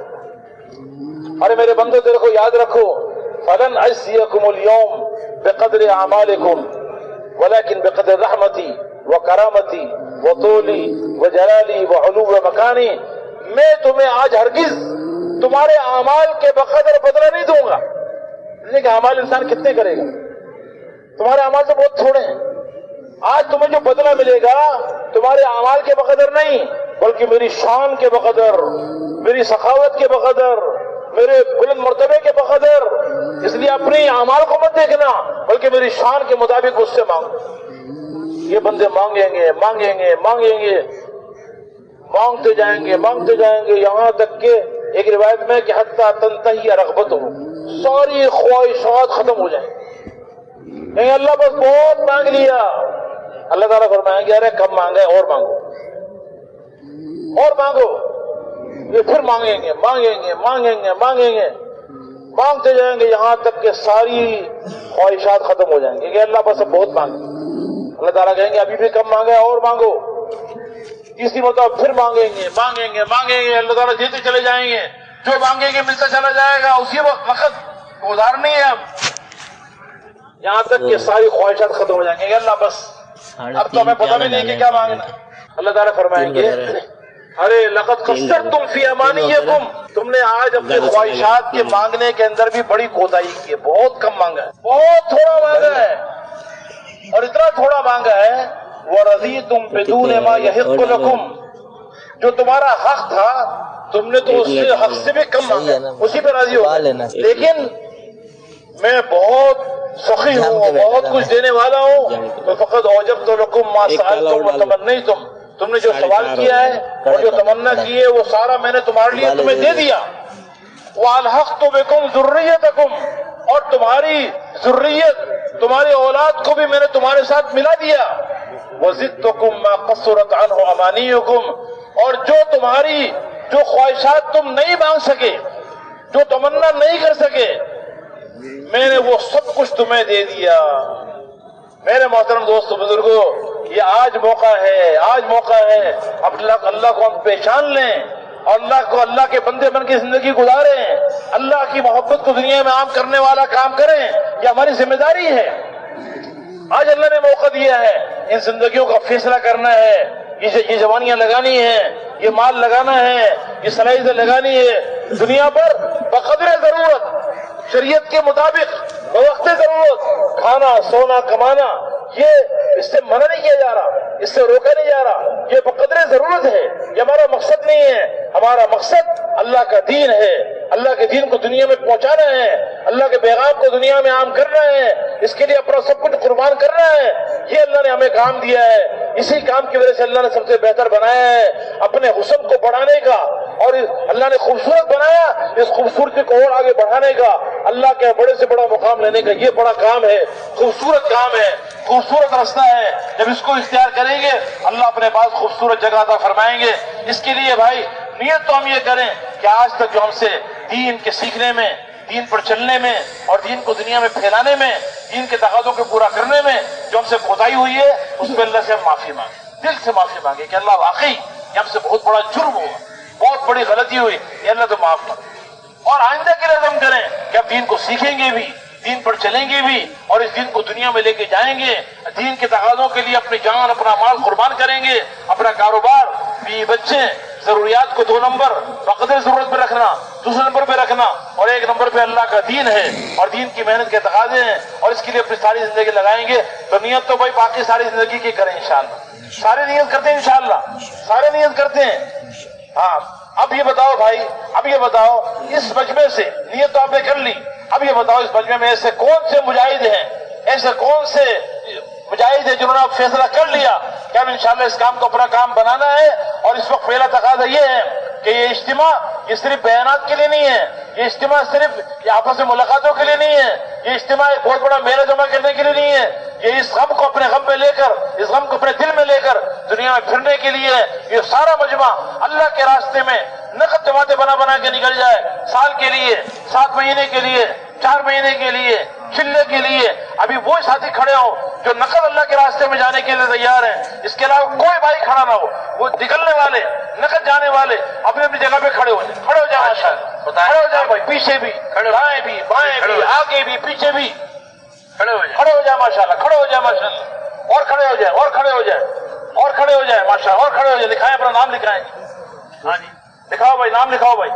ارے میرے بندو تیرے کو یاد رکھو، فَلَنْ أَجْزِيَكُمُ الْيَوْمَ بِقَدْرِ أَعْمَالِكُمْ وَلَكِنْ بِقَدْرِ رَحْمَتِي وَكَرَامَتِي وَطُولِي وَجَلَالِي وَعُلُوِّ مَكَانِي، میں تمہیں آج ہرگز تمہارے اعمال کے بقدر بدلہ نہیں دوں گا۔ کہ اعمال انسان کتنے کرے گا؟ تمہارے اعمال تو بہت تھوڑے ہیں۔ آج تمہیں جو بدلہ ملے گا تمہارے اعمال کے بقدر نہیں، بلکہ میری شان کے بقدر، میری سخاوت کے بقدر، میرے بلند مرتبے کے بقدر۔ اس لیے اپنے اعمال کو مت دیکھنا، بلکہ میری شان کے مطابق مجھ سے مانگو۔ یہ بندے مانگیں گے مانگیں گے مانگیں گے، مانگتے جائیں گے یہاں تک کہ ایک روایت میں کہ حتی تنتہی رغبت ہو، ساری خواہشات ختم ہو جائیں گے۔ اللہ بس بہت مانگ لیا، اللہ تعالیٰ فرمائیں گے ارے کم مانگے اور مانگو اور مانگو۔ یہ پھر مانگیں گے مانگتے جائیں گے یہاں تک کہ ساری خواہشات ختم ہو جائیں گے کہ اللہ بس اب بہت مانگے۔ اللہ تعالیٰ کہیں گے ابھی بھی کم مانگے اور مانگو۔ تیسری مرتبہ پھر مانگیں گے، اللہ تعالیٰ دیتے چلے جائیں گے، جو مانگیں گے ملتا چلا جائے گا۔ اسی وقت گزار نہیں ہے اب، یہاں تک کہ ساری خواہشات ختم ہو جائیں گے کہ اللہ بس اب تو ہمیں پتہ بھی نہیں کہ کیا مانگنا۔ اللہ تعالیٰ فرمائیں گے ارے لقد قصرتم فی امانیکم، تم نے آج اپنے خواہشات کے مانگنے کے اندر بھی بڑی کوتاہی کی ہے، بہت کم مانگا ہے، بہت تھوڑا مانگا ہے، اور اتنا تھوڑا مانگا ہے وَرَضِيتُمْ بِدُونِ مَا يَحِقُّ لَكُمْ، جو تمہارا حق تھا تم نے تو اس سے حق سے بھی کم مانگا، اسی پہ راضی ہو۔ لیکن میں بہت سخی ہوں، بہت کچھ دینے والا ہوں، تو فقط اوجبت لکم ما سألتم وتمنیتم، تم نے جو سوال کیا ہے اور جو تمنا کی ہے وہ سارا میں نے تمہارے لیے تمہیں دے دیا۔ وَأَلْحَقْتُ بِكُمْ ذُرِّيَّتَكُمْ، اور تمہاری ذریت، تمہاری اولاد کو بھی میں نے تمہارے ساتھ ملا دیا۔ وَزِدْتُكُمْ مَا قَصُّرَتْ عَنْهُ أَمَانِيُّكُمْ، اور جو خواہشات تم نہیں مانگ سکے، جو تمنا نہیں کر سکے، میں نے وہ سب کچھ تمہیں دے دیا۔ میرے محترم دوستو بزرگوں، یہ آج موقع ہے اب اللہ کو ہم پہچان لیں اور اللہ کے بندے بن کے زندگی گزاریں، اللہ کی محبت کو دنیا میں عام کرنے والا کام کریں، یہ ہماری ذمہ داری ہے۔ آج اللہ نے موقع دیا ہے، ان زندگیوں کا فیصلہ کرنا ہے، یہ جوانیاں لگانی ہیں، یہ مال لگانا ہے، یہ صلاحیتیں لگانی ہے دنیا پر بقدر ضرورت، شریعت کے مطابق بوقت ضرورت، کھانا سونا کمانا، یہ اس سے منع نہیں کیا جا رہا، اس سے روکا نہیں جا رہا، یہ بقدر ضرورت ہے، یہ ہمارا مقصد نہیں ہے۔ ہمارا مقصد اللہ کا دین ہے، اللہ کے دین کو دنیا میں پہنچانا ہے، اللہ کے پیغام کو دنیا میں عام کرنا ہے، اس کے لیے اپنا سب کچھ قربان کرنا ہے۔ یہ اللہ نے ہمیں کام دیا ہے، اسی کام کی وجہ سے اللہ نے سب سے بہتر بنایا ہے اپنے حسن کو بڑھانے کا، اور اللہ نے خوبصورت بنایا اس خوبصورتی کو اور آگے بڑھانے کا، اللہ کے بڑے سے بڑا مقام لینے کا یہ بڑا کام ہے، خوبصورت کام ہے، خوبصورت رستہ ہے۔ جب اس کو اختیار کریں گے اللہ اپنے پاس خوبصورت جگہ عطا فرمائیں گے۔ اس کے لیے بھائی نیت تو ہم یہ کریں کہ آج تک جو ہم سے دین کے سیکھنے میں، دین پر چلنے میں اور دین کو دنیا میں پھیلانے میں، دین کے تقاضوں کو پورا کرنے میں جو ہم سے کوتاہی ہوئی ہے اس پہ اللہ سے ہم معافی مانگیں، دل سے معافی مانگیں کہ اللہ واقعی یہ ہم سے بہت بڑا جرم ہوا، بہت بڑی غلطی ہوئی، یہ اللہ تو معاف کر، اور آئندہ کے لیے عزم کریں کہ اب دین کو سیکھیں گے بھی، دین پر چلیں گے بھی، اور اس دین کو دنیا میں لے کے جائیں گے، دین کے تقاضوں کے لیے اپنی جان اپنا مال قربان کریں گے، اپنا کاروبار بیوی بچے، ضروریات کو 2 نمبر بقدر ضرورت پہ رکھنا، دوسرے نمبر پہ رکھنا، اور 1 نمبر پہ اللہ کا دین ہے اور دین کی محنت کے تقاضے ہیں، اور اس کے لیے اپنی ساری زندگی لگائیں گے تو نیت تو بھائی باقی ساری زندگی کی کریں انشاءاللہ، سارے نیت کرتے ہیں انشاءاللہ، سارے نیت کرتے ہیں۔ ہاں اب یہ بتاؤ بھائی، اب یہ بتاؤ اس مجمع سے نیت تو آپ نے کر لی، اب یہ بتاؤ اس مجمع میں ایسے کون سے مجاہد ہیں، ایسے کون سے مجاہد ہیں جنہوں نے اب فیصلہ کر لیا کہ اب انشاءاللہ اس کام کو اپنا کام بنانا ہے، اور اس وقت پہلا تقاضا یہ ہے کہ یہ اجتماع یہ صرف بیانات کے لیے نہیں ہے، یہ اجتماع صرف آپس میں ملاقاتوں کے لیے نہیں ہے، یہ اجتماع ایک بہت بڑا میلہ جمع کرنے کے لیے نہیں ہے، یہ اس غم کو اپنے غم میں لے کر، اس غم کو اپنے دل میں لے کر دنیا میں پھرنے کے لیے ہے۔ یہ سارا مجمع اللہ کے راستے میں نقد جماعتیں بنا کے نکل جائے، سال کے لیے، 7 مہینے کے لیے، 4 مہینے کے لیے، چلے کے لیے۔ ابھی وہ ساتھی کھڑے ہو جو نقد اللہ کے راستے میں جانے کے لیے تیار ہیں، اس کے علاوہ کوئی بھائی کھڑا نہ ہو، وہ نکلنے والے نقد جانے والے اپنی اپنی جگہ پہ کھڑے ہو جائیں، کھڑے ہو جائیں ماشاءاللہ، کھڑے ہو جائیں بھائی، پیچھے بھی، دائیں بھی، بائیں بھی، آگے بھی، پیچھے بھی، کھڑے ہو جائیں ماشاءاللہ، کھڑے ہو جائیں ماشاءاللہ، اور کھڑے ہو جائیں، اور کھڑے ہو جائیں، اور کھڑے ہو جائیں ماشاءاللہ، اور کھڑے ہو جائیں، لکھائیں اپنا نام لکھائیں، ہاں جی لکھاؤ بھائی، نام لکھاؤ بھائی۔